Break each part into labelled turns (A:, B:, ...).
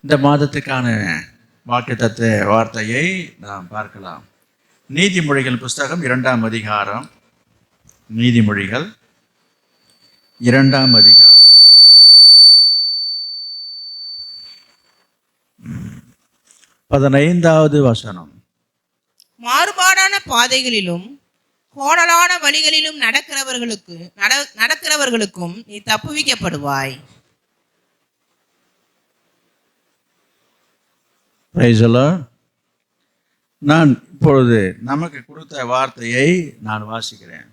A: இந்த மாதத்துக்கான வாக்குத்தத்த வார்த்தையை நாம் பார்க்கலாம். நீதிமொழிகள் புஸ்தகம் 2ஆம் அதிகாரம். நீதிமொழிகள் 2ஆம் அதிகாரம் 15வது வசனம்.
B: மாறுபாடான பாதைகளிலும் கோணலான வழிகளிலும் நடக்கிறவர்களுக்கும் நீ தப்புவிக்கப்படுவாய்.
A: நான் இப்பொழுது நமக்கு கொடுத்த வார்த்தையை நான் வாசிக்கிறேன்.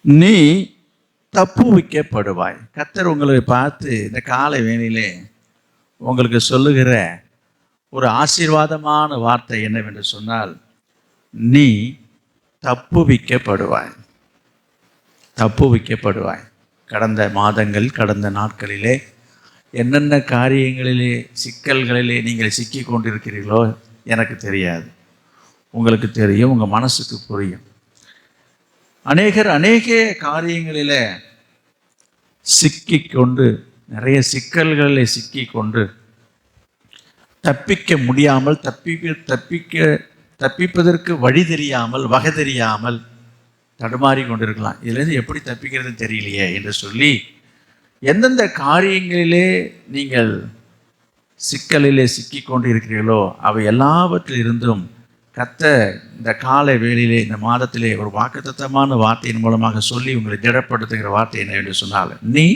A: நீ தப்புவிக்கப்படுவாய். கர்த்தர் உங்களை பார்த்து இந்த காலை வேளையிலே உங்களுக்கு சொல்லுகிற ஒரு ஆசீர்வாதமான வார்த்தை என்னவென்று சொன்னால், நீ தப்புவிக்கப்படுவாய். தப்புவிக்கப்படுவாய். கடந்த மாதங்கள், கடந்த நாட்களிலே என்னென்ன காரியங்களிலே, சிக்கல்களிலே நீங்கள் சிக்கி கொண்டிருக்கிறீர்களோ எனக்கு தெரியாது, உங்களுக்கு தெரியும், உங்கள் மனசுக்கு புரியும். அநேக காரியங்களில் சிக்கிக்கொண்டு, நிறைய சிக்கல்களில் சிக்கிக்கொண்டு தப்பிக்க முடியாமல், தப்பிப்பதற்கு வழி தெரியாமல், வகை தெரியாமல் தடுமாறி கொண்டிருக்கலாம். இதுலேருந்து எப்படி தப்பிக்கிறதுன்னு தெரியலையே என்று சொல்லி எந்தெந்த காரியங்களிலே நீங்கள் சிக்கலிலே சிக்கி கொண்டு இருக்கிறீர்களோ அவை எல்லாவற்றிலிருந்தும் கர்த்தர் இந்த காலை வேளையிலே, இந்த மாதத்திலே ஒரு வாக்குத்தத்தமான வார்த்தையின் மூலமாக சொல்லி உங்களை திடப்படுத்துகிற வார்த்தை என்ன என்று சொன்னால், நீ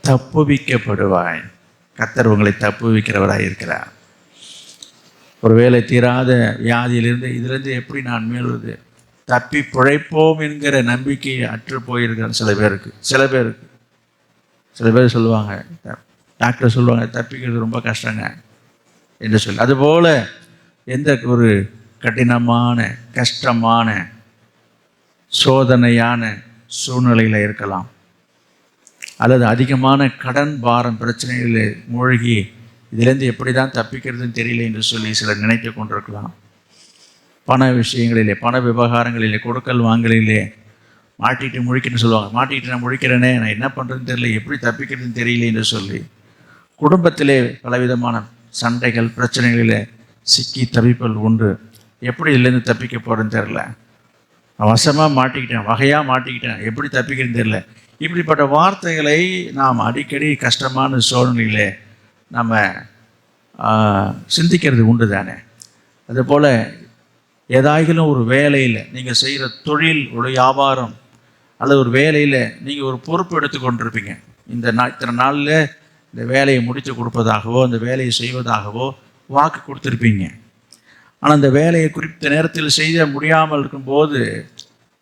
A: தப்புவிக்கப்படுவாய். கர்த்தர் உங்களை தப்புவிக்கிறவராக இருக்கிறார். ஒருவேளை தீராத வியாதியிலிருந்து, இதிலிருந்து எப்படி நான் மேலுவது, தப்பி பிழைப்போம் என்கிற நம்பிக்கை அற்று போயிருக்கிற சில பேர் சொல்லுவாங்க, டாக்டர் சொல்லுவாங்க தப்பிக்கிறது ரொம்ப கஷ்டங்க என்று சொல்லி. அதுபோல் எந்த ஒரு கடினமான, கஷ்டமான, சோதனையான சூழ்நிலையில் இருக்கலாம், அல்லது அதிகமான கடன் பாரம் பிரச்சனைகளில் மூழ்கி இதிலேருந்து எப்படி தான் தப்பிக்கிறதுன்னு தெரியல என்று சொல்லி சிலர் நினைத்து கொண்டிருக்கலாம். பண விஷயங்களிலே, பண விவகாரங்களிலே, கொடுக்கல் வாங்கலிலே மாட்டிட்டு முழிக்கணும்னு சொல்லுவாங்க. மாட்டிட்டு நான் முழிக்கிறேனே, நான் என்ன பண்ணுறதுன்னு தெரியல, எப்படி தப்பிக்கிறதுன்னு தெரியல என்று சொல்லி குடும்பத்திலே பலவிதமான சண்டைகள், பிரச்சனைகளிலே சிக்கி தவிப்பல் உண்டு. எப்படி இதுலேருந்து தப்பிக்க போகிறேன்னு தெரில, வசமாக மாட்டிக்கிட்டேன், வகையாக மாட்டிக்கிட்டேன், எப்படி தப்பிக்கிறதுன்னு தெரில. இப்படிப்பட்ட வார்த்தைகளை நாம் அடிக்கடி கஷ்டமான சூழ்நிலையிலே நம்ம சிந்திக்கிறது உண்டு தானே. அதுபோல் ஏதாயிலும் ஒரு வேலையில், நீங்கள் செய்கிற தொழில், ஒரு வியாபாரம் அல்லது ஒரு வேலையில் நீங்கள் ஒரு பொறுப்பு எடுத்து கொண்டிருப்பீங்க. இத்தனை நாளில் இந்த வேலையை முடித்து கொடுப்பதாகவோ, இந்த வேலையை செய்வதாகவோ வாக்கு கொடுத்துருப்பீங்க. ஆனால் அந்த வேலையை குறிப்பிட்ட நேரத்தில் செய்ய முடியாமல் இருக்கும்போது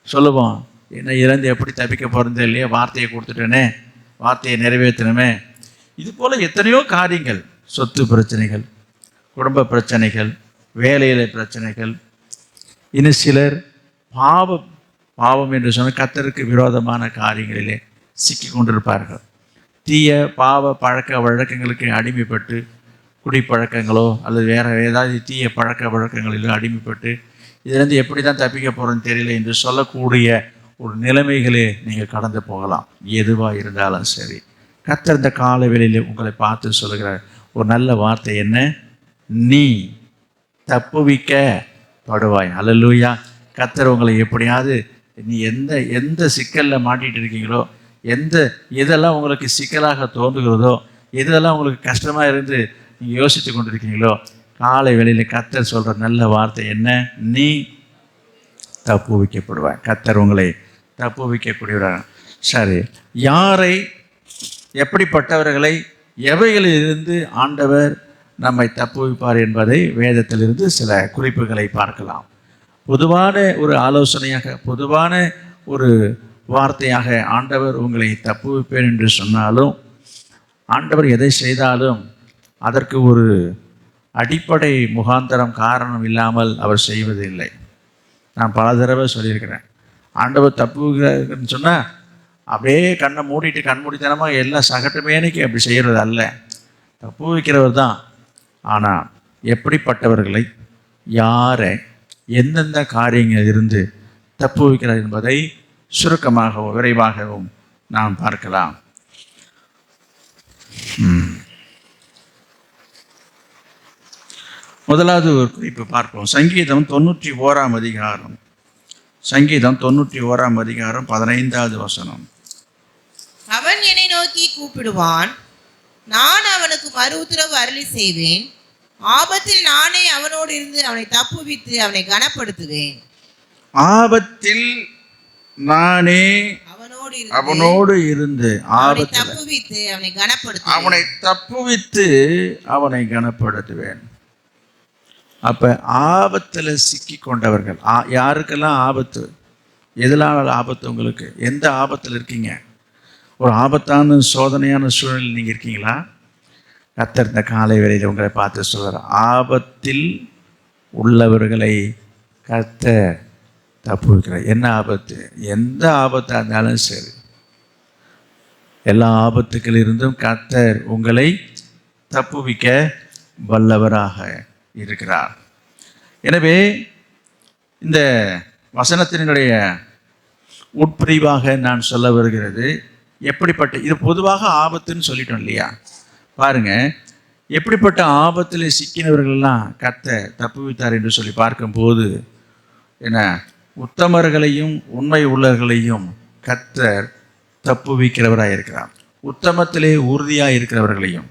A: சொல்லுவோம், என்ன இறந்து எப்படி தப்பிக்க போகிறது இல்லையா, வார்த்தையை கொடுத்துட்டேனே, வார்த்தையை நிறைவேற்றணுமே. இது போல் எத்தனையோ காரியங்கள், சொத்து பிரச்சனைகள், குடும்ப பிரச்சனைகள், வேலையில் பிரச்சனைகள். இன்னும் சிலர் பாவம் என்று சொன்ன கர்த்தருக்கு விரோதமான காரியங்களிலே சிக்கி கொண்டிருப்பார்கள். தீய பாவ பழக்க வழக்கங்களுக்கு அடிமைப்பட்டு, குடிப்பழக்கங்களோ அல்லது வேறு ஏதாவது தீய பழக்க வழக்கங்களிலோ அடிமைப்பட்டு இதிலிருந்து எப்படி தான் தப்பிக்க போகிறோன்னு தெரியல என்று சொல்லக்கூடிய ஒரு நிலைமைகளே நீங்கள் கடந்து போகலாம். எதுவாக இருந்தாலும் சரி, கர்த்தர் இந்த கால வேளையில் உங்களை பார்த்து சொல்லுகிற ஒரு நல்ல வார்த்தை என்ன, நீ தப்புவிக்கப்படுவாய். அல்லேலூயா. கர்த்தர் உங்களை எப்படியாவது, நீ எந்த சிக்கலில் மாட்டிகிட்டு இருக்கீங்களோ, எதெல்லாம் உங்களுக்கு சிக்கலாக தோன்றுகிறதோ, எதெல்லாம் உங்களுக்கு கஷ்டமாக இருந்து நீங்கள் யோசித்து கொண்டிருக்கீங்களோ, காலை வேளையில் கர்த்தர் சொல்கிற நல்ல வார்த்தை என்ன, நீ தப்புவிக்கப்படுவாய். கர்த்தர் உங்களை தப்புவிக்கக்கூடியவராக. சரி, யாரை, எப்படிப்பட்டவர்களை, எவைகளிலிருந்து ஆண்டவர் நம்மை தப்புவிப்பார் என்பதை வேதத்திலிருந்து சில குறிப்புகளை பார்க்கலாம். பொதுவான ஒரு ஆலோசனையாக, பொதுவான ஒரு வார்த்தையாக ஆண்டவர் உங்களை தப்புவிப்பேன் என்று சொன்னாலும், ஆண்டவர் எதை செய்தாலும் அதற்கு ஒரு அடிப்படை முகாந்தரம், காரணம் இல்லாமல் அவர் செய்வதில்லை. நான் பல தடவை சொல்லியிருக்கிறேன், ஆண்டவர் தப்புன்னு சொன்னால் அப்படியே கண்ணை மூடிட்டு கண்மூடித்தனமாக எல்லாம் சகட்டுமேனிக்கு அப்படி செய்கிறது அல்ல, தப்புவிக்கிறவர் தான். ஆனால் எப்படிப்பட்டவர்களை, யாரை, எந்தெந்த காரியங்கள் இருந்து தப்புவிக்கிறார் என்பதை சுருக்கமாகவும் விரைவாகவும் நாம் பார்க்கலாம். முதலாவது ஒரு குறிப்பு பார்ப்போம். சங்கீதம் 91ஆம் அதிகாரம். சங்கீதம் 91ஆம் அதிகாரம் 15வது வசனம்.
B: அவன் என்னை நோக்கி கூப்பிடுவான், நான் அவனுக்கு மறு உத்தரவு அருளி செய்வேன். ஆபத்தில் நானே அவனோடு இருந்து அவனை தப்புவித்து அவனை கனப்படுத்துவேன்.
A: ஆபத்தில் நானே அவனோடு இருந்து
B: தப்புவித்து
A: அவனை தப்புவித்து அவனை கனப்படுத்துவேன். அப்ப ஆபத்துல சிக்கி கொண்டவர்கள் யாருக்கெல்லாம் ஆபத்து, எதனால ஆபத்து? உங்களுக்கு எந்த ஆபத்தில் இருக்கீங்க? ஒரு ஆபத்தான சோதனையான சூழ்நிலை நீங்கள் இருக்கீங்களா? கர்த்தர் இந்த காலை வேளையில் உங்களை பார்த்து சொல்கிறார், ஆபத்தில் உள்ளவர்களை கர்த்தர் தப்புவிக்கிறார். என்ன ஆபத்து? எந்த ஆபத்தாக இருந்தாலும் சரி, எல்லா ஆபத்துக்களிலிருந்தும் கர்த்தர் உங்களை தப்புவிக்க வல்லவராக இருக்கிறார். எனவே இந்த வசனத்தினுடைய உட்பிரிவாக நான் சொல்ல வருகிறது, எப்படிப்பட்ட இது பொதுவாக ஆபத்துன்னு சொல்லிட்டோம் இல்லையா? பாருங்க, எப்படிப்பட்ட ஆபத்தில் சிக்கினவர்கள்லாம் கர்த்தர் தப்புவித்தார் என்று சொல்லி பார்க்கும்போது, என்ன, உத்தமர்களையும் உண்மை உள்ளவர்களையும் கர்த்தர் தப்புவிக்கிறவராக இருக்கிறார். உத்தமத்திலே உறுதியாக இருக்கிறவர்களையும்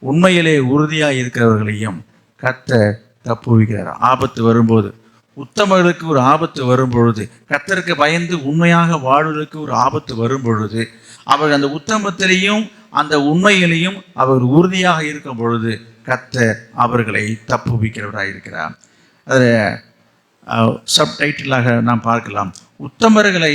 A: உண்மையிலே உறுதியாக இருக்கிறவர்களையும் கர்த்தர் தப்புவிக்கிறார். ஆபத்து வரும்போது, உத்தமர்களுக்கு ஒரு ஆபத்து வரும்பொழுது, கர்த்தருக்கு பயந்து உண்மையாக வாழ்வதற்கு ஒரு ஆபத்து வரும்பொழுது, அவர் அந்த உத்தமத்திலையும் அந்த உண்மையிலையும் அவர் உறுதியாக இருக்கும் பொழுது கர்த்தர் அவர்களை தப்புவிக்கிறவராக இருக்கிறார். அதில் சப்டைட்டிலாக நாம் பார்க்கலாம், உத்தமர்களை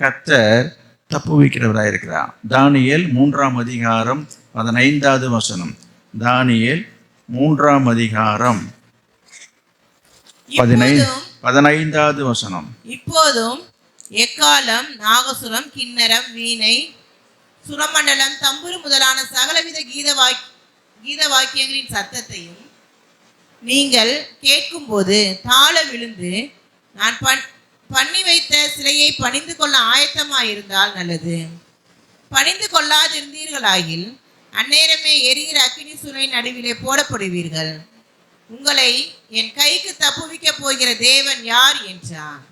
A: கர்த்தர் தப்புவிக்கிறவராக இருக்கிறார். தானியேல் 3ஆம் அதிகாரம் 15வது வசனம். தானியேல் 3ஆம் அதிகாரம் 15வது வசனம்.
B: இப்போதும் எக்காலம், நாகசுரம், கிண்ணரம், வீணை, சுரமண்டலம், தம்புரு முதலான சகலவித கீத வாக்கியங்களின் சத்தத்தையும் நீங்கள் கேட்கும்போது தாழ விழுந்து நான் பண்ணி வைத்த சிலையை பணிந்து கொள்ள ஆயத்தமாயிருந்தால் நல்லது. பணிந்து கொள்ளாதிருந்தீர்களாகில் அந்நேரமே எரிகிற அக்கினி சூளை நடுவிலே போடப்படுவீர்கள். உங்களை என் கைக்கு தப்புவிக்க போகிற தேவன் யார் என்றான்.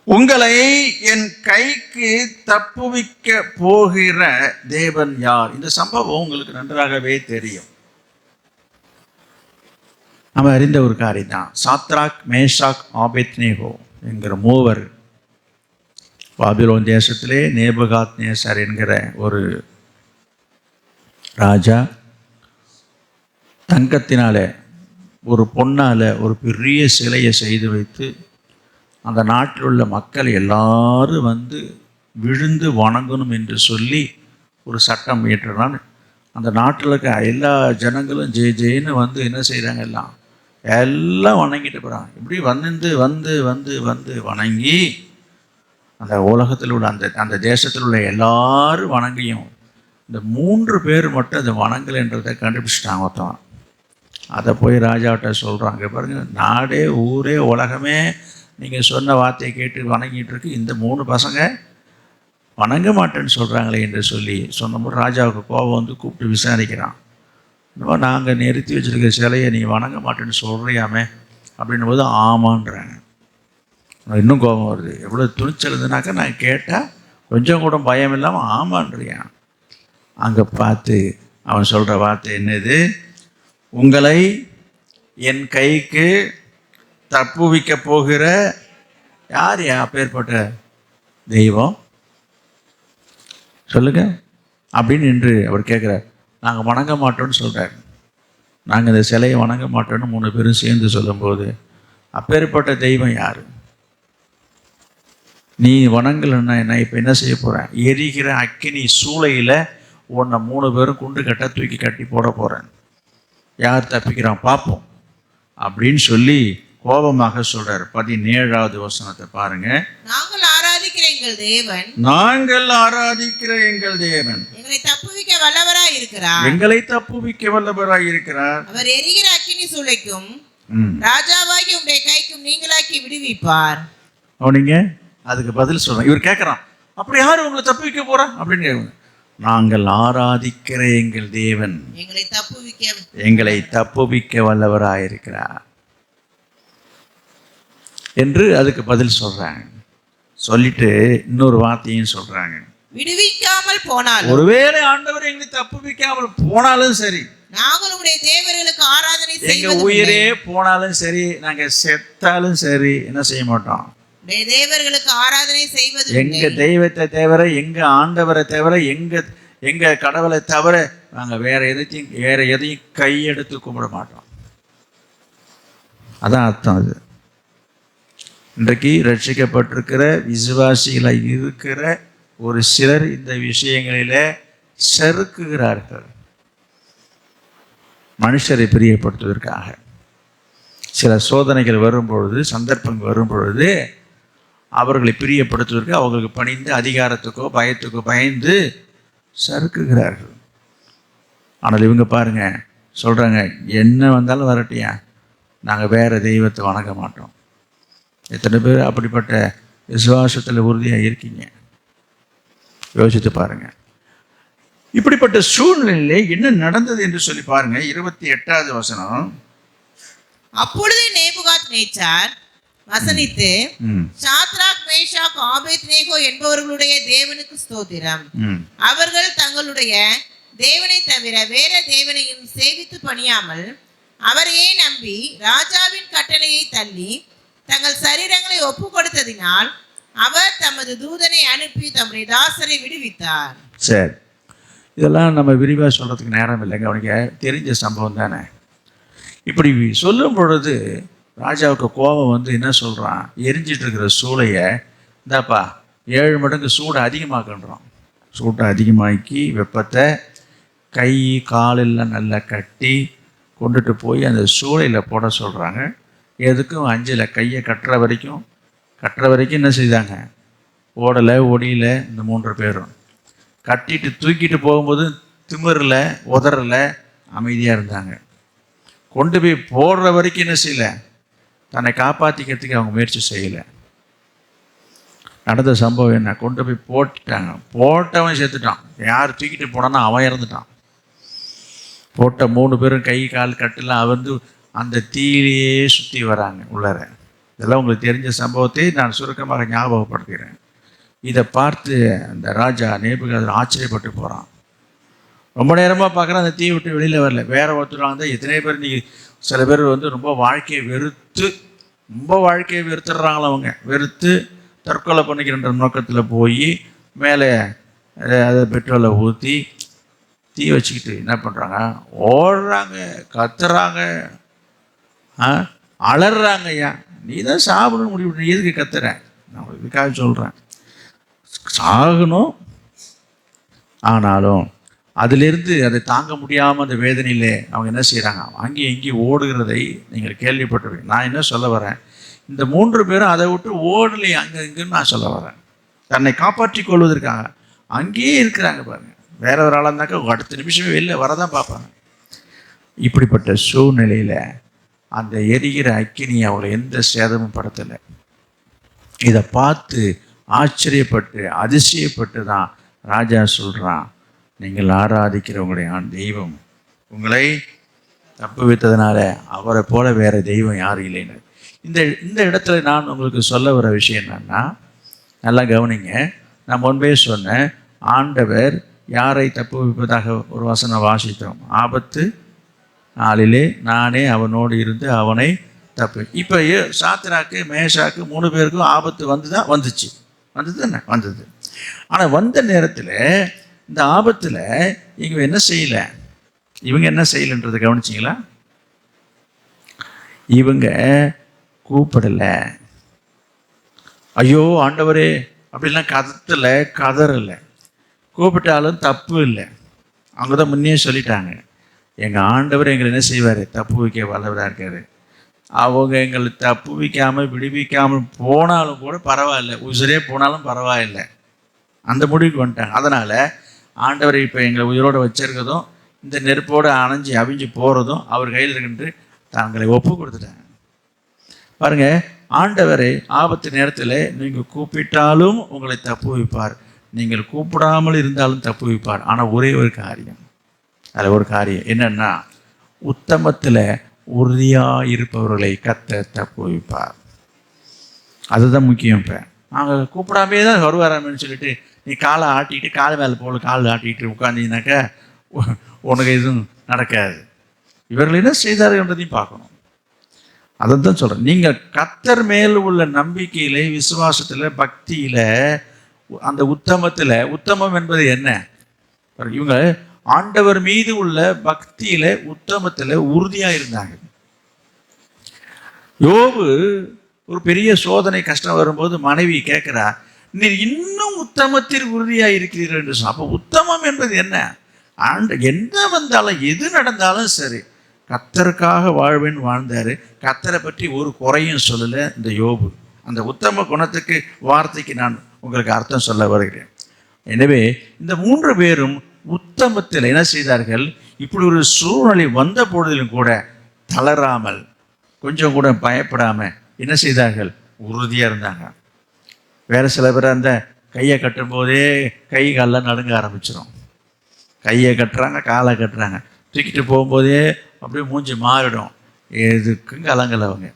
A: உங்களை என் கைக்கு தப்புவிக்க போகிற தேவன் யார்? இந்த சம்பவம் உங்களுக்கு நன்றாகவே தெரியும். நம்ம அறிந்த ஒரு காரியம் தான். சாத்ராக், மேஷாக், ஆபேத்நேகோ என்கிற மூவர் பாபிலோன் தேசத்திலே நேபுகாத்நேசர் என்கிற ஒரு ராஜா தங்கத்தினால, ஒரு பொன்னால ஒரு பெரிய சிலையை செய்து வைத்து அந்த நாட்டில் உள்ள மக்கள் எல்லாரும் வந்து விழுந்து வணங்கணும் என்று சொல்லி ஒரு சட்டம் இயற்றினான். அந்த நாட்டில் இருக்க எல்லா ஜனங்களும் ஜெயின்னு வந்து என்ன செய்கிறாங்க, எல்லாம் வணங்கிட்டு போகிறாங்க. இப்படி வந்து வந்து வந்து வந்து வணங்கி அந்த உலகத்தில் உள்ள அந்த தேசத்தில் உள்ள எல்லாரும் வணங்கியும் இந்த 3 பேர் மட்டும் அந்த வணங்கலைன்றதை கண்டுபிடிச்சிட்டாங்க. மொத்தம் அதை போய் ராஜாவிட்ட சொல்கிறாங்க, பாருங்க, நாடே ஊரே உலகமே நீங்கள் சொன்ன வார்த்தையை கேட்டு வணங்கிட்டு இருக்கு, இந்த 3 பசங்க வணங்க மாட்டேன்னு சொல்கிறாங்களே என்று சொல்லி சொன்னபோது ராஜாவுக்கு கோபம் வந்து கூப்பிட்டு விசாரிக்கிறான். இன்னும் நாங்கள் நிறுத்தி வச்சுருக்க சிலையை நீ வணங்க மாட்டேன்னு சொல்கிறியாமே அப்படின்னும் போது ஆமான்றாங்க. இன்னும் கோபம் வருது. எவ்வளோ துணிச்சல் இருந்ததுனாக்கா நான் கேட்டால் கொஞ்சம் கூட பயம் இல்லாமல் ஆமான்றியான். அங்கே பார்த்து அவன் சொல்கிற வார்த்தை என்னது, உங்களை என் கைக்கு தப்புவிக்க போகிற யார் அப்பேற்பட்ட தெய்வம் சொல்லுங்க அப்படின்னு என்று அவர் கேட்குறார். நாங்கள் வணங்க மாட்டோம்னு சொல்கிறார். நாங்கள் இந்த சிலையை வணங்க மாட்டோம்னு 3 பேரும் சேர்ந்து சொல்லும்போது, அப்பேற்பட்ட தெய்வம் யார்? நீ வணங்கலைன்னா என்ன? இப்போ என்ன செய்ய போகிறேன்? எரிகிற அக்கினி சூளையில் உன்னை 3 பேரும் குண்டு கட்ட தூக்கி கட்டி போட போகிறேன். யார் தப்பிக்கிறான் பார்ப்போம் அப்படின்னு சொல்லி கோபமாக சொல்றார். 17வது வசனத்தை பாருங்க.
B: நாங்கள் ஆராதிக்கிற எங்கள் தேவன் எங்களை தப்புவிக்க வல்லவராய் இருக்கிறார். அவர் எரிகிற அக்கினி சூளைக்கும் ராஜாவாகி உடைய கைக்கும் நீங்களாக்கி விடுவிப்பார்.
A: அவனிங்க அதுக்கு பதில் சொல்றான். இவர் கேட்கறான், அப்படி யாரு உங்களை தப்புவிக்க போறா அப்படின்னு கேட்குறாங்க. நாங்கள் ஆராதிக்கிற எங்கள் தேவன்
B: எங்களை
A: தப்புவிக்க வல்லவராயிருக்கிறார் என்று அதுக்கு பதில் சொல்றாங்க. சொல்லிட்டு இன்னொரு வார்த்தையும் சொல்றாங்க,
B: விடுவிக்காமல் போனாலும்,
A: ஒருவேளை ஆண்டவர் எங்களை தப்புவிக்காமல் போனாலும் சரி,
B: நாங்கள் உம்முடைய தேவர்களுக்கு ஆராதனை
A: எங்க
B: செய்வது
A: உயிரே போனாலும் சரி, நாங்க செத்தாலும் சரி, என்ன செய்ய மாட்டோம்,
B: உம்முடைய தேவர்களுக்கு ஆராதனை செய்வது
A: எங்க தெய்வத்தை தவிர, எங்க ஆண்டவரை தவிர, எங்க கடவுளை தவிர நாங்க வேற எதையும் கையெடுத்து கும்பிட மாட்டோம். அதான் அர்த்தம். அது இன்றைக்கு ரட்சிக்கப்பட்டிருக்கிற விசுவாசிகளாக இருக்கிற ஒரு சிலர் இந்த விஷயங்களில சறுக்குகிறார்கள். மனுஷரை பிரியப்படுத்துவதற்காக சில சோதனைகள் வரும்பொழுது, சந்தர்ப்பங்கள் வரும்பொழுது அவர்களை பிரியப்படுத்துவதற்கு அவங்களுக்கு பணிந்து அதிகாரத்துக்கோ பயத்துக்கோ பயந்து சறுக்குகிறார்கள். ஆனால் இவங்க பாருங்க சொல்றாங்க, என்ன வந்தாலும் வரட்டியா, நாங்கள் வேற தெய்வத்தை வணங்க மாட்டோம். எத்தனை பேர் அப்படிப்பட்ட விசுவாசத்தில் உறுதியாக இருக்கீங்க? யோசித்து பாருங்க. இப்படிப்பட்ட சூழ்நிலையிலே என்ன நடந்தது என்று சொல்லி பாருங்க. 28வது வசனம்.
B: அப்பொழுது நேபுகாத்நேச்சார் வசனித்து, சாத்ராக் மேஷாக் ஆபேத்நேகோ என்பவர்களுடைய தேவனுக்கு ஸ்தோத்திரம், அவர்கள் தங்களுடைய தேவனை தவிர வேற தேவனையும் சேவித்து பணியாமல் அவரையே நம்பி ராஜாவின் கட்டளையை தள்ளி தங்கள் சரீரங்களை ஒப்பு கொடுத்ததினால் அவர் தமது தூதனை அனுப்பி தம்முடைய தாசரை விடுவித்தார்.
A: சரி, இதெல்லாம் நம்ம விரிவாக சொல்றதுக்கு நேரம் இல்லைங்க. அவனுக்கு தெரிஞ்ச சம்பவம் தானே. இப்படி சொல்லும் பொழுது ராஜாவுக்கு கோபம் வந்து என்ன சொல்றான், எரிஞ்சிட்டு இருக்கிற சூளையை இந்தாப்பா 7 மடங்கு சூடை அதிகமாக்குன்றான். சூட்டை அதிகமாக்கி வெப்பத்தை கை காலெல்லாம் நல்லா கட்டி கொண்டுட்டு போய் அந்த சூளையில் போட சொல்கிறாங்க. எதுக்கும் அஞ்சலை, கையை கட்டுற வரைக்கும் என்ன செய்தாங்க, ஓடலை ஒடியில. இந்த 3 பேரும் கட்டிட்டு தூக்கிட்டு போகும்போது திமிரில் உதறலை, அமைதியாக இருந்தாங்க. கொண்டு போய் போடுற வரைக்கும் என்ன செய்யலை, தன்னை காப்பாற்றிக்கிறதுக்கு அவங்க முயற்சி செய்யலை. நடந்த சம்பவம் என்ன, கொண்டு போய் போட்டுட்டாங்க. போட்டவன் செத்துட்டான். யார் தூக்கிட்டு போனான்னா அவன் இறந்துட்டான். போட்ட 3 பேரும் கை கால் கட்டெல்லாம் வந்து அந்த தீயிலேயே சுற்றி வராங்க உள்ளார. இதெல்லாம் உங்களுக்கு தெரிஞ்ச சம்பவத்தை நான் சுருக்கமாக ஞாபகப்படுத்துகிறேன். இதை பார்த்து அந்த ராஜா நேபுகாத்நேச்சர் ஆச்சரியப்பட்டு போகிறான். ரொம்ப நேரமாக பார்க்குறேன், அந்த தீ விட்டு வெளியில் வரல. வேற ஒருத்தர் வந்து எத்தனை பேர் சில பேர் வந்து ரொம்ப வாழ்க்கையை வெறுத்துடுறாங்களோ, அவங்க வெறுத்து தற்கொலை பண்ணிக்கிற நோக்கத்தில் போய் மேலே அதை பெட்ரோலை ஊற்றி தீ வச்சுக்கிட்டு என்ன பண்ணுறாங்க, ஓடுறாங்க, கத்துறாங்க, அலறாங்க. ஐயா நீ தான் சாப்பிடணும் முடிவு, நீ எதுக்கு கத்துறேன், நான் இதுக்காக சொல்கிறேன். சாகணும், ஆனாலும் அதிலிருந்து அதை தாங்க முடியாமல் அந்த வேதனையிலே அவங்க என்ன செய்கிறாங்க, அங்கேயும் இங்கேயும் ஓடுகிறதை நீங்கள் கேள்விப்பட்டிருக்கீங்க. நான் என்ன சொல்ல வரேன், இந்த 3 பேரும் அதை விட்டு ஓடலை அங்கே இங்குன்னு நான் சொல்ல வரேன். தன்னை காப்பாற்றி கொள்வதற்காக அங்கேயே இருக்கிறாங்க பாருங்க. வேற ஒரு ஆளாக இருந்தாக்கா அடுத்த நிமிஷமே வெளில வரதான் பார்ப்பாங்க. இப்படிப்பட்ட சூழ்நிலையில் அந்த எரிகிற அக்கினி அவளை எந்த சேதமும் படுத்தலை. இதை பார்த்து ஆச்சரியப்பட்டு அதிசயப்பட்டு தான் ராஜா சொல்கிறான், நீங்கள் ஆராதிக்கிற உங்களுடைய தெய்வம் உங்களை தப்புவித்ததுனால அவரை போல வேற தெய்வம் யாரும் இல்லைன்னு. இந்த இடத்துல நான் உங்களுக்கு சொல்ல வர விஷயம் என்னன்னா, நல்லா கவனிங்க. நான் முன்பே சொன்னேன், ஆண்டவர் யாரை தப்புவிப்பதாக ஒரு வசனம் வாசித்தோம். ஆபத்து நாளிலே நானே அவனோடு இருந்து அவனை தப்பு. இப்போ சாத்ராக்கு மேஷாக்கு 3 பேருக்கும் ஆபத்து வந்தது. ஆனால் வந்த நேரத்தில் இந்த ஆபத்தில் இவங்க என்ன செய்யலைன்றதை கவனிச்சிங்களா? இவங்க கூப்பிடலை, ஐயோ ஆண்டவரே அப்படிலாம் கதறலை. கூப்பிட்டாலும் தப்பு இல்லை. அவங்க தான் முன்னே சொல்லிட்டாங்க, எங்கள் ஆண்டவர் எங்களை என்ன செய்வார், தப்பு வைக்க வல்லவராக இருக்கார். அவங்க எங்களை தப்பு வைக்காமல் விடுவிக்காமல் போனாலும் கூட பரவாயில்ல, உசுரே போனாலும் பரவாயில்லை, அந்த முடிவுக்கு வந்துட்டாங்க. அதனால் ஆண்டவரை இப்போ எங்களை உயிரோடு வச்சிருக்கிறதும் இந்த நெருப்போடு அவிஞ்சு போகிறதும் அவர் கையில் இருக்கின்ற தங்களை ஒப்பு கொடுத்துட்டாங்க. பாருங்கள், ஆண்டவரை ஆபத்து நேரத்தில் நீங்கள் கூப்பிட்டாலும் உங்களை தப்பு வைப்பார், நீங்கள் கூப்பிடாமல் இருந்தாலும் தப்புவிப்பார். ஆனால் ஒரே ஒரு காரியம், அதில் ஒரு காரியம் என்னன்னா, உத்தமத்தில் உறுதியாக இருப்பவர்களை கர்த்தர் தப்புவிப்பார். அதுதான் முக்கியம். இப்போ நாங்கள் கூப்பிடாமே தான் வருவாராமேன்னு சொல்லிட்டு நீ காலை ஆட்டிக்கிட்டு காலை மேலே போல கால் ஆட்டிக்கிட்டு உட்காந்தீங்கன்னாக்கா உனக்கு எதுவும் நடக்காது. இவர்கள் என்ன செய்தார்கள்ன்றதையும் பார்க்கணும். அதை தான் சொல்கிறேன். நீங்கள் கர்த்தர் மேல் உள்ள நம்பிக்கையில், விசுவாசத்தில், பக்தியில், அந்த உத்தமத்தில், உத்தமம் என்பது என்ன? இவங்க ஆண்டவர் மீது உள்ள பக்தியில், உத்தமத்தில் உறுதியாக இருந்தாங்க. யோபு ஒரு பெரிய சோதனை கஷ்டம் வரும்போது மனைவி கேட்குறா, நீர் இன்னும் உத்தமத்தில் உறுதியாக இருக்கிறீர்கள் என்று சொன்ன. அப்போ உத்தமம் என்பது என்ன? என்ன வந்தாலும் எது நடந்தாலும் சரி கர்த்தருக்காக வாழ்வேன்னு வாழ்ந்தார். கர்த்தரை பற்றி ஒரு குறையும் சொல்லலை இந்த யோபு. அந்த உத்தம குணத்துக்கு, வார்த்தைக்கு நான் உங்களுக்கு அர்த்தம் சொல்ல வருகிறேன். எனவே இந்த 3 பேரும் உத்தமத்தில் என்ன செய்தார்கள்? இப்படி ஒரு சூழ்நிலை வந்த பொழுதிலும் கூட தளராமல், கொஞ்சம் கூட பயப்படாமல் என்ன செய்தார்கள்? உறுதியாக இருந்தாங்க. வேறு சில பேர் அந்த கையை கட்டும்போதே கை காலெலாம் நடுங்க ஆரம்பிச்சிடும். கையை கட்டுறாங்க, காலை கட்டுறாங்க, தூக்கிட்டு போகும்போதே அப்படியே மூஞ்சி மாறிடும். எதுக்கும் கலங்கலை. அவங்க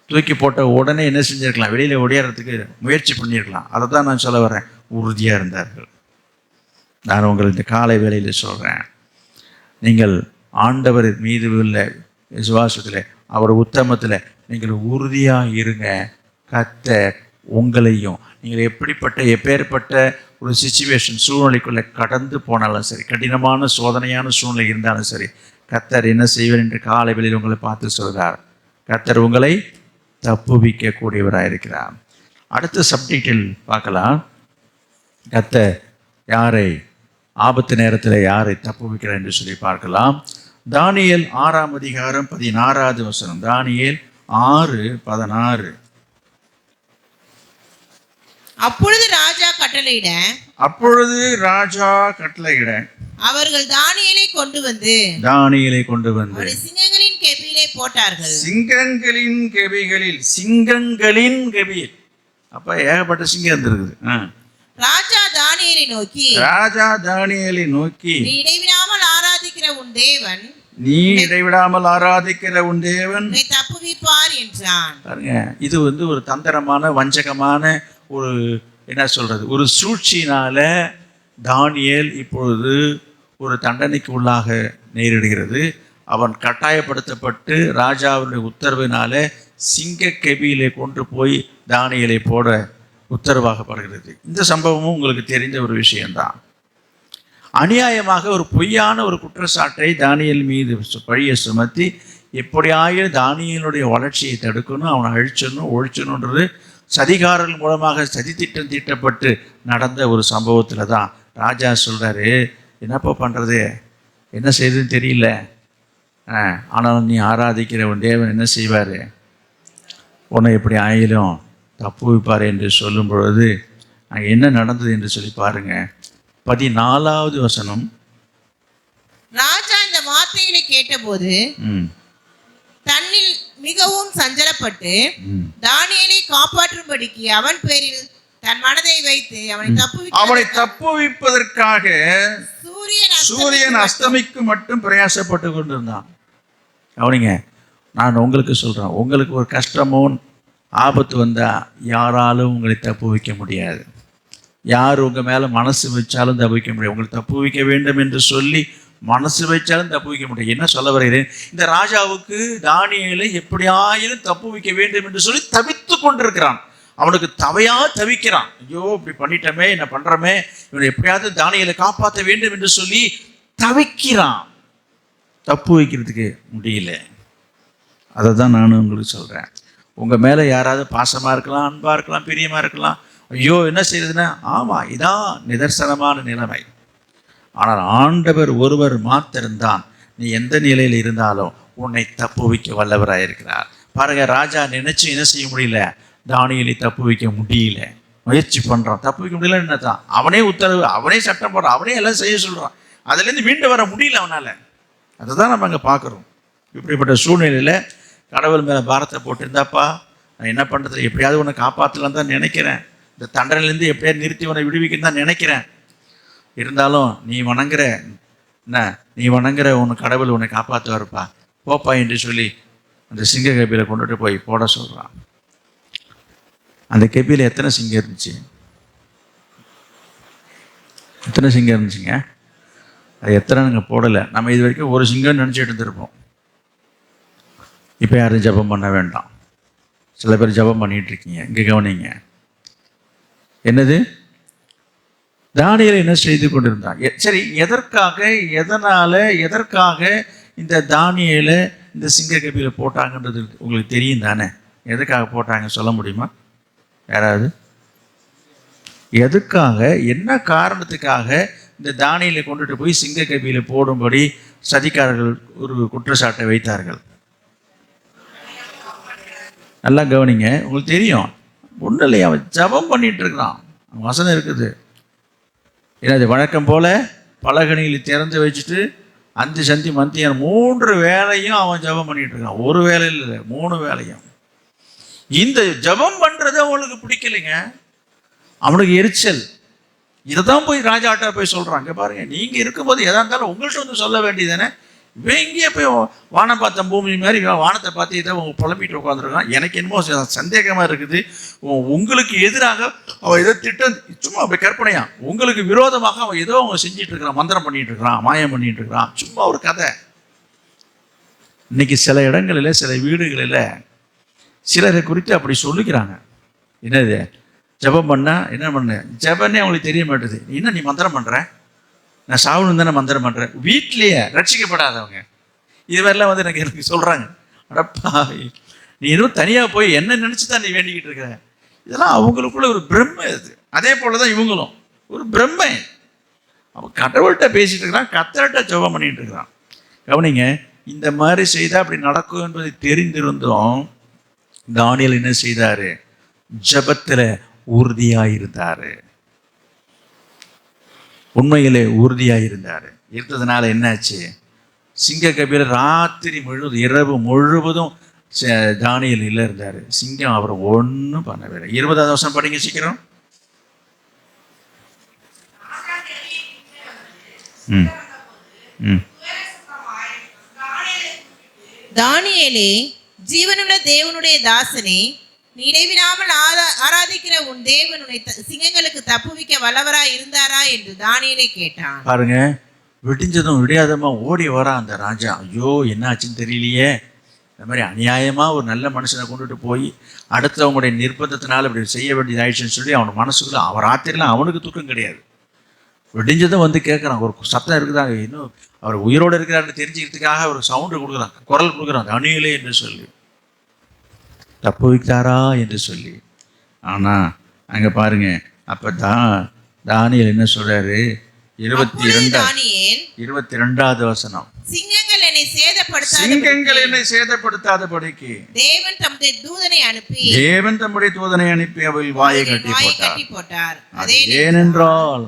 A: தூக்கி போட்ட உடனே என்ன செஞ்சுருக்கலாம்? வெளியில் ஒடியாறதுக்கு முயற்சி பண்ணியிருக்கலாம். அதை தான் நான் சொல்ல வரேன். உறுதியாக இருந்தார்கள். நான் உங்களுக்கு இந்த காலை வேளையில் சொல்கிறேன், நீங்கள் ஆண்டவர் மீது உள்ள விசுவாசத்தில், அவர் உத்தமத்தில் நீங்கள் உறுதியாக இருங்க. கர்த்தர் உங்களையும், நீங்கள் எப்பேற்பட்ட ஒரு சிச்சுவேஷன், சூழ்நிலைக்குள்ளே கடந்து போனாலும் சரி, கடினமான சோதனையான சூழ்நிலை இருந்தாலும் சரி, கர்த்தர் என்ன செய்வார் என்று காலை வேளையில் உங்களை பார்த்து சொல்கிறார். கர்த்தர் உங்களை தப்புவிக்கக்கூடியவராக இருக்கிறார். அடுத்த சப்ஜெக்டில் பார்க்கலாம். கர்த்தர் யாரை ஆபத்து நேரத்தில் யாரை தப்புவிக்கிறார் என்று சொல்லி பார்க்கலாம். தானியேல் 6ஆம் அதிகாரம் 16வது வசனம். தானியேல் 6:16.
B: அப்பொழுது ராஜா கட்டளையிட அவர்கள் தானியேலை கொண்டு வந்து சிங்கங்களின் கெபியிலே போட்டார்கள்.
A: சிங்கங்களின் கெபியில் அப்ப ஏகப்பட்ட சிங்கம் இருந்திருக்குது.
B: ராஜா தானியேலை நோக்கி நீ இடைவிடாமல் ஆராதிக்கிற உன் தேவன் தப்புவிப்பார் என்றான். பாருங்க, இது ஒரு தந்திரமான, வஞ்சகமான ஒரு என்ன சொல்றது, ஒரு சூழ்ச்சியினால தானியேல் இப்பொழுது ஒரு தண்டனைக்கு உள்ளாக நேரிடுகிறது. அவன் கட்டாயப்படுத்தப்பட்டு ராஜாவுடைய உத்தரவினால சிங்க கெபியிலே கொண்டு போய் தானியேலை போட உத்தரவாகப்படுகிறது. இந்த சம்பவமும் உங்களுக்கு தெரிந்த ஒரு விஷயம்தான். அநியாயமாக ஒரு பொய்யான ஒரு குற்றச்சாட்டை தானியேல் மீது பழியை சுமத்தி எப்படியாயும் தானியேலுடைய வளர்ச்சியை தடுக்கணும், அவனை அழிச்சணும், ஒழிச்சணுன்றது சதிகாரர்கள் மூலமாக சதித்திட்டம் தீட்டப்பட்டு நடந்த ஒரு சம்பவத்தில் தான் ராஜா சொல்கிறாரு, என்னப்பா பண்ணுறது, என்ன செய்யுதுன்னு தெரியல, ஆனாலும் நீ ஆராதிக்கிற உன் தேவன் என்ன செய்வார், உன்னை எப்படி ஆயிலும் தப்புவிப்பார் என்று சொல்லும் பொழுது அங்கே என்ன நடந்தது என்று சொல்லி பாருங்க. 14வது வசனம். ராஜா இந்த வார்த்தைகளை கேட்டபோது தன்னில் மிகவும் சஞ்சலப்பட்டு தானியேலை காப்பாற்றும்படிக்கு அவன் பேரில் தன் மனதை வைத்து அவனை
A: தப்புவிப்பதற்காக சூரியன் அஸ்தமிக்கு மட்டும் பிரயாசப்பட்டு கொண்டிருந்தான். அவனிங்க, நான் உங்களுக்கு சொல்றேன், உங்களுக்கு ஒரு கஷ்டமோ ஆபத்து வந்தா யாராலும் உங்களை தப்புவிக்க முடியாது. யார் உங்க மேல மனசு வச்சாலும் தப்புவிக்க முடியாது. உங்களை தப்புவிக்க வேண்டும் என்று சொல்லி மனசு வச்சாலும் தப்புவிக்க முடியாது. என்ன சொல்ல வருகிறேன், இந்த ராஜாவுக்கு தானியேலை எப்படியாயிலும் தப்புவிக்க வேண்டும் என்று சொல்லி தவித்து கொண்டிருக்கிறான். அவனுக்கு தவிக்கிறான். ஐயோ இப்படி பண்ணிட்டோமே, என்ன பண்றோமே, இவனை எப்படியாவது தானியேலை காப்பாற்ற வேண்டும் என்று சொல்லி தவிக்கிறான். தப்பு வைக்கிறதுக்கு முடியல. அதை தான் நானும் உங்களுக்கு சொல்றேன். உங்க மேல யாராவது பாசமா இருக்கலாம், அன்பா இருக்கலாம், பிரியமா இருக்கலாம். ஐயோ என்ன செய்யறதுன்னா, ஆமா இதான் நிதர்சனமான நிலைமை. ஆனால் ஆண்டவர் ஒருவர் மாத்திருந்தான் நீ எந்த நிலையில் இருந்தாலும் உன்னை தப்புவிக்க வல்லவராயிருக்கிறார். பாருங்க, ராஜா நினைச்சு என்ன செய்ய முடியல, தானியேலை தப்புவிக்க முடியல. முயற்சி பண்றான், தப்புவிக்க முடியல. என்னதான் அவனே உத்தரவு, அவனே சட்டம் போடுறான், அவனே எல்லாம் செய்ய சொல்றான். அதுல இருந்து மீண்டு வர முடியல அவனால. அதுதான் நம்ம அங்க பாக்குறோம். இப்படிப்பட்ட சூழ்நிலையில கடவுள் மேல பாரத்தை போட்டு இருந்தாப்பா, நான் என்ன பண்றது, எப்படியாவது உன்னை காப்பாற்றலாம் தான் நினைக்கிறேன், இந்த தண்டனையிலேருந்து எப்படியா நிறுத்தி உன்னை விடுவிக்கன்னு தான் நினைக்கிறேன். இருந்தாலும் நீ வணங்குற உன் கடவுள் உன்னை காப்பாற்றுவாருப்பா, போப்பா என்று சொல்லி அந்த சிங்க கபியில கொண்டுட்டு போய் போட சொல்கிறான். அந்த கபியில் எத்தனை சிங்கம் இருந்துச்சு? எத்தனை சிங்கம் இருந்துச்சுங்க? அது எத்தனை நாங்கள் போடலை. நம்ம இது வரைக்கும் ஒரு சிங்கம்னு நினச்சிட்டு இருந்திருப்போம். இப்போ யாரும் ஜபம் பண்ண வேண்டாம். சில பேர் ஜபம் பண்ணிகிட்டு இருக்கீங்க. இங்கே கவனிங்க, என்னது தானியேல் என்ன செய்து கொண்டிருந்தான்? சரி, எதற்காக இந்த தானியேலை இந்த சிங்க கபியில போட்டாங்கன்றது உங்களுக்கு தெரியும் தானே? எதுக்காக போட்டாங்க சொல்ல முடியுமா யாராவது? எதுக்காக, என்ன காரணத்துக்காக இந்த தானியேலை கொண்டுட்டு போய் சிங்க கபியில போடும்படி சதிகாரர்கள் ஒரு குற்றச்சாட்டை வைத்தார்கள்? நல்லா கவனிங்க, உங்களுக்கு தெரியும். ஒன்றும் இல்லையா, அவன் ஜபம் பண்ணிட்டு இருக்கிறான். வசனம் இருக்குது, என்னது, வழக்கம் போல பலகணிகளை திறந்து வச்சுட்டு அந்தி சந்தி மந்தியம் 3 வேளையும் அவன் ஜபம் பண்ணிட்டு இருக்கான். ஒரு வேலையில் இல்லை, 3 வேளையும். இந்த ஜபம் பண்றது அவனுக்கு பிடிக்கலைங்க, அவனுக்கு எரிச்சல். இதை தான் போய் ராஜாட்டா போய் சொல்றாங்க. பாருங்க, நீங்க இருக்கும்போது எதா இருந்தாலும் உங்கள்கிட்ட வந்து சொல்ல வேண்டியதானே. இவன் இங்கேயே போய் வானம் பார்த்த பூமி மாதிரி வானத்தை பார்த்து இதை அவங்க புலம்பிட்டு உட்காந்துருக்கான். எனக்கு என்னமோ சந்தேகமாக இருக்குது. உங்களுக்கு எதிராக அவன் ஏதோ திட்டம், சும்மா அப்படி கற்பனையா, உங்களுக்கு விரோதமாக அவன் ஏதோ அவங்க செஞ்சிட்டு இருக்கிறான், மந்திரம் பண்ணிட்டு இருக்கிறான், மாயம் பண்ணிட்டு இருக்கிறான், சும்மா ஒரு கதை. இன்னைக்கு சில இடங்களில், சில வீடுகளில் சிலரை குறித்து அப்படி சொல்லிக்கிறாங்க. என்னது, ஜபம் பண்ணா என்ன பண்ண, ஜபன்னே அவங்களுக்கு தெரிய மாட்டேது. என்ன நீ மந்திரம் பண்ணுற, நான் சாவணும் தானே மந்திரம் பண்ணுறேன். வீட்டிலேயே ரட்சிக்கப்படாதவங்க இது மாதிரிலாம் வந்து எனக்கு சொல்கிறாங்க. அடப்பா, நீ எதுவும் தனியாக போய் என்ன நினச்சி தான் நீ வேண்டிக்கிட்டு இருக்கிற. இதெல்லாம் அவங்களுக்குள்ள ஒரு பிரம்மை. அது அதே போல தான் இவங்களும் ஒரு பிரம்மை. அவன் கடவுள்கிட்ட பேசிகிட்டு இருக்கிறான், கத்தர்கிட்ட ஜெபம் பண்ணிகிட்டு இருக்கிறான். கவனிங்க, இந்த மாதிரி செய்தால் அப்படி நடக்கும் என்பதை தெரிந்திருந்தோம் தானியேல் என்ன செய்தார்? ஜெபத்தில் உறுதியாக இருந்தார். உண்மையிலே உறுதியாக இருந்தார். இருந்ததுனால என்னாச்சு? சிங்க கபியில ராத்திரி முழுவதும், இரவு முழுவதும் தானியேல் இல்லை இருந்தார். சிங்கம் அவரை ஒன்றும் பண்ணவில்லை. 20வது வசனம் படிங்க சீக்கிரம்.
C: தானியேலே, ஜீவனுள்ள தேவனுடைய தாசனே, நீ இடைவிடாமல் ஆராதிக்கிற உன் தேவன் உன்னை சிங்கங்களுக்கு தப்புவிக்க வல்லவராய் இருந்தாரா என்று தானியேலை கேட்டான்.
A: பாருங்க, விடிஞ்சதும் விடியாதமா ஓடி வரா அந்த ராஜா. ஐயோ என்னாச்சுன்னு தெரியலையே, இந்த மாதிரி அநியாயமா ஒரு நல்ல மனுஷனை கொண்டுட்டு போய் அடுத்தவங்களுடைய நிர்பந்தத்தினால இப்படி செய்ய வேண்டியது ஆயிடுச்சுன்னு சொல்லி அவன் மனசுக்குள்ள, அவன் ராத்திரிலாம் அவனுக்கு தூக்கம் கிடையாது. விடிஞ்சதும் வந்து கேட்குறான், ஒரு சத்தம் இருக்குதாங்க, இன்னும் அவர் உயிரோடு இருக்கிறாருன்னு தெரிஞ்சுக்கிறதுக்காக ஒரு சவுண்டு கொடுக்குறான், குரல் கொடுக்குறான், தானியேலே என்று சொல்லி, தப்பு வைத்தாரா என்று சொல்லி. ஆனால் அங்கே பாருங்க, அப்போ தானியேல் என்ன சொல்றாரு? 22வது வசனம்.
C: சிங்கங்கள் என்னை சேதப்படுத்தாதபடிக்கு தேவன் தம்முடைய தூதனை அனுப்பி அவை வாயை கட்டி போட்டார். அது ஏனென்றால்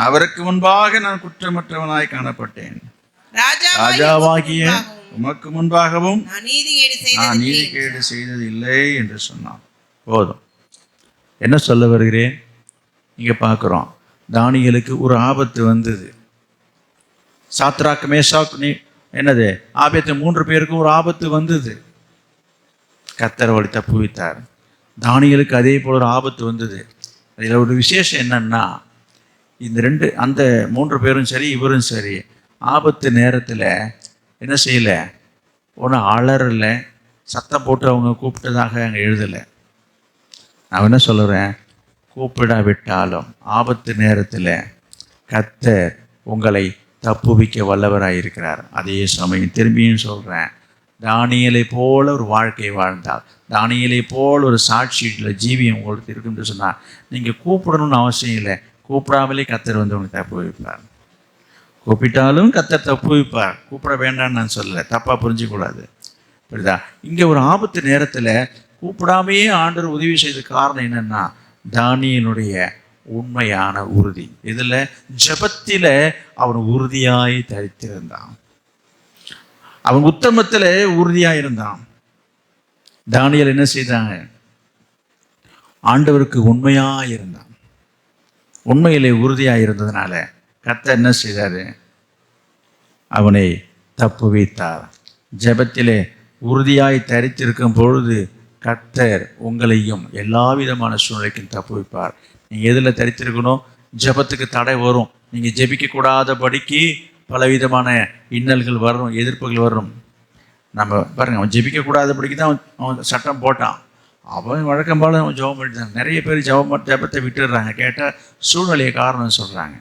C: அவருக்கு முன்பாக நான் குற்றமற்றவனாய் காணப்பட்டேன். ராஜாவாகிய உமக்கு முன்பாகவும் நான் நீதிகேடு செய்தது இல்லை என்று சொன்னான். போதும். என்ன சொல்ல வருகிறேன்? இங்கே பார்க்குறோம், தானியேலுக்கு ஒரு ஆபத்து வந்தது. சாத்ராக், மேஷாக், என்னது, ஆபத்து 3 பேருக்கும் ஒரு ஆபத்து வந்தது. கர்த்தர் வழி தப்புவித்தார். தானியேலுக்கு அதே போல ஒரு ஆபத்து வந்தது. அதில் ஒரு விசேஷம் என்னன்னா, அந்த 3 பேரும் சரி, இவரும் சரி, ஆபத்து நேரத்தில் என்ன செய்யலை, ஒன்றும் அலறலை, சத்தம் போட்டு அவங்க கூப்பிட்டதாக அங்கே எழுதலை. நான் என்ன சொல்லுறேன், கூப்பிடாவிட்டாலும் ஆபத்து நேரத்தில் கர்த்தர் உங்களை தப்புவிக்க வல்லவராயிருக்கிறார். அதே சமயம் திரும்பியும் சொல்கிறேன், தானியேலை போல ஒரு வாழ்க்கை வாழ்ந்தால், தானியேலை போல் ஒரு சாட்சியில் ஜீவியம் உங்களுக்கு இருக்குன்னு சொன்னால், நீங்கள் கூப்பிடணும்னு அவசியம் இல்லை. கூப்பிடாமலே கர்த்தர் வந்து உங்களுக்கு தப்பு வைப்பார். கூப்பிட்டாலும் கர்த்தர் தப்பு வைப்பார். கூப்பிட வேண்டாம்னு நான் சொல்லலை, தப்பாக புரிஞ்சிக்கூடாது. புரியுதா? இங்கே ஒரு ஆபத்து நேரத்தில் கூப்பிடாமையே ஆண்டவர் உதவி செய்த காரணம் என்னென்னா, தானியேலுடைய உண்மையான உறுதி. இதில் ஜெபத்தில் அவன் உறுதியாய் தரித்திருந்தான். அவன் உத்தமத்தில் உறுதியாக இருந்தான். தானியேல் என்ன செய்தாங்க?
A: ஆண்டவருக்கு உண்மையாக இருந்தான். உண்மையிலே உறுதியாக இருந்ததுனால கர்த்தர் என்ன செய்தார்? அவனை தப்புவித்தார். ஜெபத்திலே உறுதியாய் தரித்திருக்கும் பொழுது கர்த்தர் உங்களையும் எல்லா விதமான சூழ்நிலைக்கும் தப்புவிப்பார். நீங்கள் எதில் தரித்திருக்கணும்? ஜெபத்துக்கு தடை வரும். நீங்கள் ஜெபிக்கக்கூடாதபடிக்கு பலவிதமான இன்னல்கள் வரும், எதிர்ப்புகள் வரும். நம்ம பாருங்கள், அவன் ஜெபிக்கக்கூடாதபடிக்கு தான் அவன் சட்டம் போட்டான். அவன் வழக்கம் போல அவன் ஜெபம் பண்ணிட்டான். நிறைய பேர் ஜெபத்தை விட்டுடுறாங்க. கேட்டால் சூழ்நிலையை காரணம் சொல்கிறாங்க.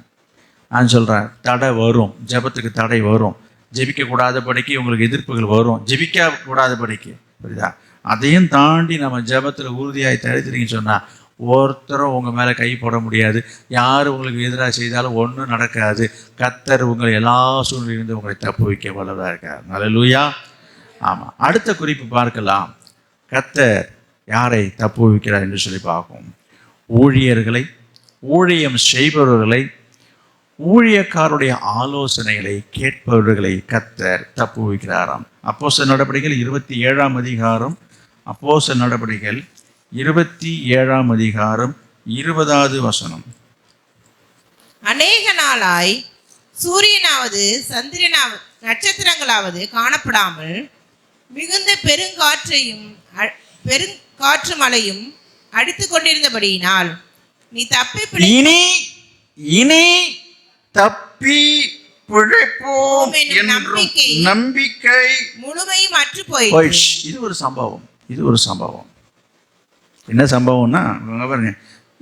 A: நான் சொல்கிறேன், தடை வரும், ஜெபத்துக்கு தடை வரும். ஜெபிக்கக்கூடாதபடிக்கு உங்களுக்கு எதிர்ப்புகள் வரும், ஜெபிக்கக்கூடாதபடிக்கு. புரியுதா? அதையும் தாண்டி நம்ம ஜெபத்தில் உறுதியாய் தரித்திருக்கீங்கன்னு சொன்னால் ஒருத்தரும் உங்கள் மேலே கை போட முடியாது. யார் உங்களுக்கு எதிராக செய்தாலும் ஒன்றும் நடக்காது. கர்த்தர் உங்களை எல்லா சூழ்நிலையிலிருந்து உங்களை தப்பு வைக்க வல்லதாக இருக்கார். அல்லேலூயா. ஆமாம். அடுத்த குறிப்பு பார்க்கலாம். கர்த்தர் யாரை தப்பு வைக்கிறார் என்று சொல்லி பார்ப்போம். ஊழியர்களை, ஊழியம் செய்பவர்களை, ஊழியக்காருடைய ஆலோசனைகளை கேட்பவர்களை கர்த்தர் தப்பு வைக்கிறாராம். அப்போஸ்தலர் நடபடிகள் 27ஆம் அதிகாரம், அப்போஸ்தலர் நடபடிகள் 27ஆம் அதிகாரம் 20வது வசனம்.
D: அநேக நாளாய் சூரியனாவது சந்திரனாவது நட்சத்திரங்களாவது காணப்படாமல் மிகுந்த பெருங்காற்று மழையும் அடித்து கொண்டிருந்தபடியினால் நீ தப்பி
C: இனி தப்பி பிழைப்போம் என்ற நம்பிக்கை
D: முழுமையும் அற்று போயிற்று.
A: இது ஒரு சம்பவம். என்ன சம்பவம்னா பாருங்க,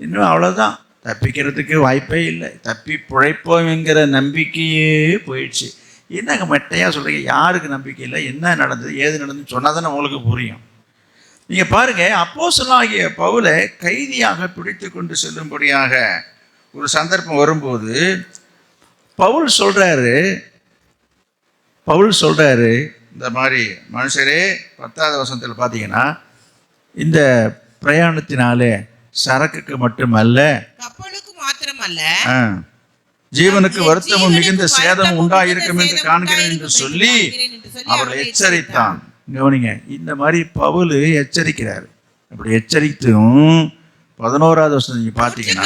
A: இன்னும் அவ்வளோதான், தப்பிக்கிறதுக்கு வாய்ப்பே இல்லை. தப்பி பிழைப்போம் என்கிற நம்பிக்கையே போயிடுச்சு. என்னங்க மெட்டையாக சொல்கிறீங்க? யாருக்கு நம்பிக்கை இல்லை? என்ன நடந்தது, ஏது நடந்ததுன்னு சொன்னால் தானே உங்களுக்கு புரியும். நீங்கள் பாருங்கள், அப்போஸ்தலனாகிய பவுலை கைதியாக பிடித்து கொண்டு செல்லும்படியாக ஒரு சந்தர்ப்பம் வரும்போது பவுல் சொல்கிறாரு இந்த மாதிரி, மனுஷரே, 10வது வசனத்தில் பார்த்தீங்கன்னா, இந்த பிரயாணத்தினாலே சரக்குக்கு மட்டுமல்ல
D: கப்பலுக்கு மாத்திரமல்ல
A: ஜீவனுக்கு வருத்தமும் மிகுந்த சேதம் உண்டாயிருக்கும் என்று காண்கிறேன் என்று சொல்லி அவர்களை எச்சரித்தான். கவனிங்க, இந்த மாதிரி பவுல் எச்சரிக்கிறார். அப்படி எச்சரித்தும் 11வது வசனம் நீங்க பார்த்தீங்கன்னா,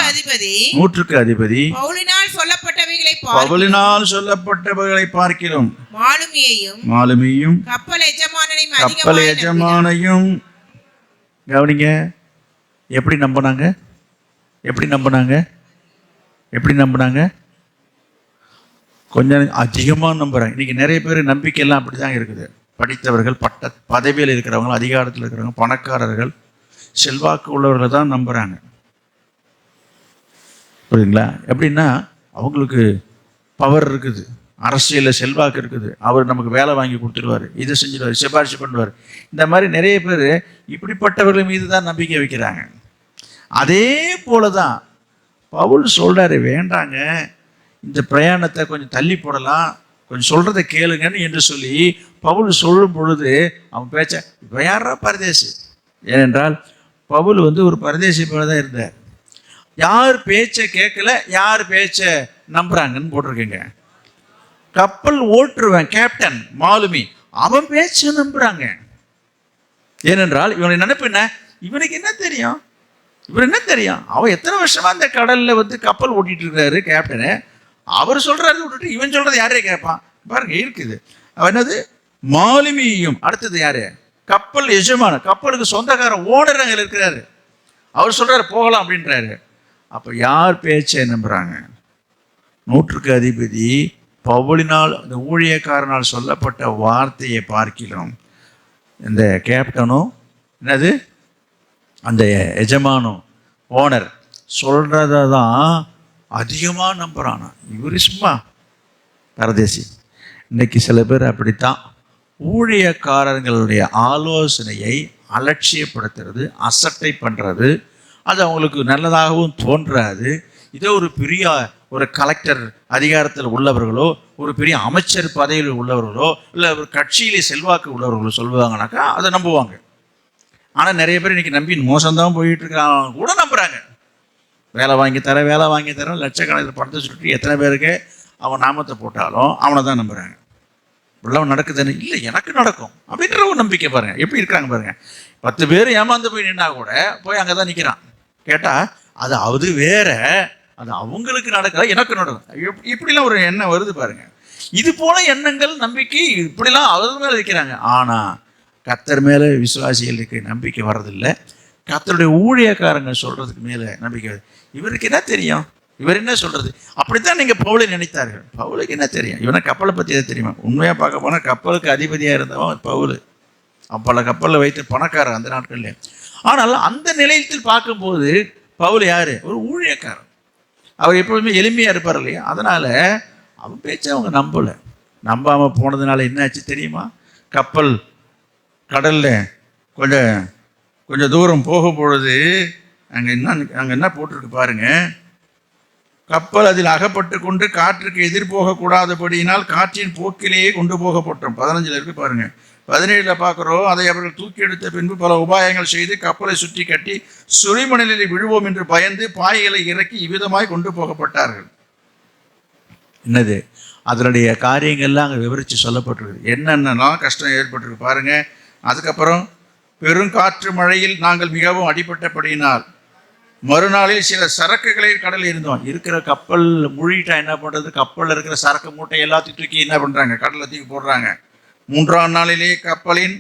A: நூற்றுக்கு அதிபதி பவுலினால் சொல்லப்பட்டவைகளை பார்க்கிறோம் மாலுமியையும் கப்பல் எஜமானையும். கவனிங்க, எப்படி நம்பினாங்க? கொஞ்சம் அதிகமாக நம்புகிறாங்க. இன்றைக்கி நிறைய பேர் நம்பிக்கையெல்லாம் அப்படி தான் இருக்குது. படித்தவர்கள், பதவியில் இருக்கிறவங்க, அதிகாரத்தில் இருக்கிறவங்க, பணக்காரர்கள், செல்வாக்கு உள்ளவர்கள் தான் நம்புகிறாங்க. புரியுதுங்களா? எப்படின்னா அவங்களுக்கு பவர் இருக்குது, அரசியலில் செல்வாக்கு இருக்குது, அவர் நமக்கு வேலை வாங்கி கொடுத்துருவார், இதை செஞ்சுடுவார், சிபாரிசு பண்ணுவார். இந்த மாதிரி நிறைய பேர் இப்படிப்பட்டவர்கள் மீது தான் நம்பிக்கை வைக்கிறாங்க. அதே போல தான் பவுல் சொல்கிறாரு, வேண்டாங்க, இந்த பிரயாணத்தை கொஞ்சம் தள்ளி போடலாம், கொஞ்சம் சொல்கிறத கேளுங்கன்னு என்று சொல்லி பவுல் சொல்லும் பொழுது அவன் பேச்ச இப்போ யாரா பரதேசி. ஏனென்றால் பவுல் ஒரு பரதேசி போல தான் இருந்தார். யார் பேச்சை கேட்கல, யார் பேச்சை நம்புறாங்கன்னு போட்டிருக்கீங்க. கப்பல் ஓட்டுருவேன் கேப்டன் மாலுமி, அவன் பேச்சை நம்புறாங்க. ஏனென்றால் இவனை நினைப்பு என்ன, இவனுக்கு என்ன தெரியும், அவன் எத்தனை வருஷமா அந்த கடல்ல கப்பல் ஓட்டிட்டு இருக்காரு கேப்டனு, அவர் சொல்றாரு விட்டுட்டு இவன் சொல்றது யாரே கேட்பான். பாருங்க இருக்குது. அவன் என்னது, மாலுமியும். அடுத்தது யாரு, கப்பல் எஜமான, கப்பலுக்கு சொந்தக்கார ஓனர் அங்கே இருக்கிறாரு, அவர் சொல்றாரு போகலாம் அப்படின்றாரு. அப்போ யார் பேச்சை நம்புறாங்க? நூற்றுக்கு அதிபதி பவுலினால், அந்த ஊழியக்காரனால் சொல்லப்பட்ட வார்த்தையை பார்க்கிறோம். இந்த கேப்டனும் என்னது அந்த எஜமானும் ஓனர் சொல்கிறத தான் அதிகமாக நம்புகிறானா. இவர் சும்மா பரதேசி. இன்றைக்கி சில பேர் அப்படித்தான் ஊழியக்காரர்களுடைய ஆலோசனையை அலட்சியப்படுத்துறது, அசட்டை பண்ணுறது, அது அவங்களுக்கு நல்லதாகவும் தோன்றாது. இதோ ஒரு பெரிய ஒரு கலெக்டர் அதிகாரத்தில் உள்ளவர்களோ, ஒரு பெரிய அமைச்சர் பதவியில் உள்ளவர்களோ, இல்லை ஒரு கட்சியிலே செல்வாக்கு உள்ளவர்களோ சொல்லுவாங்கனாக்கா அதை நம்புவாங்க. ஆனால் நிறைய பேர் இன்றைக்கி நம்பி மோசம்தான் போயிட்டு இருக்கிறாங்க கூட நம்புகிறாங்க. வேலை வாங்கி தரேன் லட்சக்கணக்கில் பணத்தை சுற்றி எத்தனை பேருக்கு அவன் நாமத்தை போட்டாலும் அவனை தான் நம்புகிறாங்க. இப்படிலாம் நடக்குதுன்னு இல்லை, எனக்கு நடக்கும் அப்படின்ற ஒரு நம்பிக்கை. பாருங்கள் எப்படி இருக்கிறாங்க பாருங்கள். 10 பேர் ஏமாந்து போய் நின்னா கூட போய் அங்கே தான் நிற்கிறான்.
B: கேட்டால் அது வேற, அது அவங்களுக்கு நடக்காது, எனக்கு நடக்கும். இப்படிலாம் ஒரு எண்ணம் வருது பாருங்க. இது போல எண்ணங்கள், நம்பிக்கை இப்படிலாம் அவர் மேலே வைக்கிறாங்க. ஆனால் கர்த்தர் மேலே விசுவாசிகளுக்கு நம்பிக்கை வர்றதில்லை. கர்த்தருடைய ஊழியக்காரங்க சொல்கிறதுக்கு மேலே நம்பிக்கை வருது. இவருக்கு என்ன தெரியும், இவர் என்ன சொல்கிறது? அப்படித்தான் நீங்கள் பவுலை நினைத்தார்கள். பவுலுக்கு என்ன தெரியும்? இவனை கப்பலை பற்றி எதாவது தெரியுமா? உண்மையாக பார்க்க போனால் கப்பலுக்கு அதிபதியாக இருந்தவன் பவுல். பல கப்பலில் வைத்து பணக்காரர் அந்த நாட்களில். ஆனால் அந்த நிலையத்தில் பார்க்கும்போது பவுல் யார்? ஒரு ஊழியக்காரன். அவர் எப்பொழுதுமே எளிமையாக இருப்பார் இல்லையா? அதனால் அவன் பேச்சை அவங்க நம்பலை. நம்பாமல் போனதுனால என்னாச்சு தெரியுமா? கப்பல் கடலில் கொஞ்சம் தூரம் போகும் பொழுது அங்கே என்ன போட்டிருக்கு பாருங்க. கப்பல் அதில் அகப்பட்டு கொண்டு காற்றுக்கு எதிர்போகக்கூடாதபடியினால் காற்றின் போக்கிலேயே கொண்டு போகப்பட்டோம். 15 இருக்கு பாருங்க. 17 பார்க்குறோம். அதை அவர்கள் தூக்கி எடுத்த பின்பு பல உபாயங்கள் செய்து கப்பலை சுற்றி கட்டி சுரிமணலில் விழுவோம் என்று பயந்து பாய்களை இறக்கி இவ்விதமாய் கொண்டு போகப்பட்டார்கள். என்னது அதனுடைய காரியங்கள்லாம் அங்கே விவரித்து சொல்லப்பட்டிருக்கு. என்னென்னலாம் கஷ்டம் ஏற்பட்டிருக்கு பாருங்க. அதுக்கப்புறம் பெருங்காற்று மழையில் நாங்கள் மிகவும் அடிபட்டபடியினால் மறுநாளில் சில சரக்குகளை கடலில் இருந்தோம். இருக்கிற கப்பல் மூழ்கிட்டா என்ன பண்ணுறது? கப்பலில் இருக்கிற சரக்கு மூட்டை எல்லாத்தையும் தூக்கி என்ன பண்ணுறாங்க? கடலில் தூக்கி போடுறாங்க. 3ஆம் நாளிலே கப்பலின்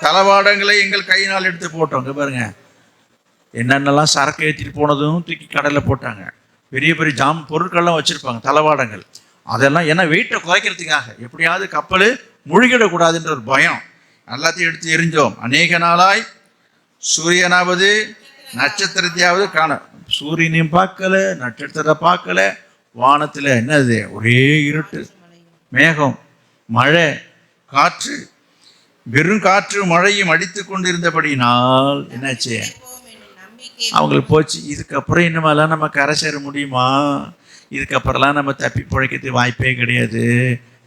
B: தளவாடங்களை எங்கள் கையினால் எடுத்து போட்டோம். இங்கே பாருங்க, என்னென்னலாம் சரக்கு ஏற்றிட்டு போனதும் தூக்கி கடலில் போட்டாங்க. பெரிய பெரிய பொருட்கள்லாம் வச்சுருப்பாங்க, தளவாடங்கள். அதெல்லாம் ஏன்னா வெயிட்டை குறைக்கிறதுக்காக, எப்படியாவது கப்பல் முழுகிடக்கூடாதுன்ற ஒரு பயம். எல்லாத்தையும் எடுத்து எரிஞ்சோம். அநேக நாளாய் சூரியனாவது நட்சத்திரத்தையாவது காண, சூரியனையும் பார்க்கல, நட்சத்திரத்தை பார்க்கல. வானத்தில் என்னது? ஒரே இருட்டு, மேகம், மழை, காற்று, வெறும் காற்று மழையும் அடித்து கொண்டிருந்தபடினால் என்னாச்சு? அவங்களுக்கு போச்சு. இதுக்கப்புறம் இனிமேலாம் நம்ம கரை சேர முடியுமா? இதுக்கப்புறம்லாம் நம்ம தப்பி பிழைக்கிறதுக்கு வாய்ப்பே கிடையாது.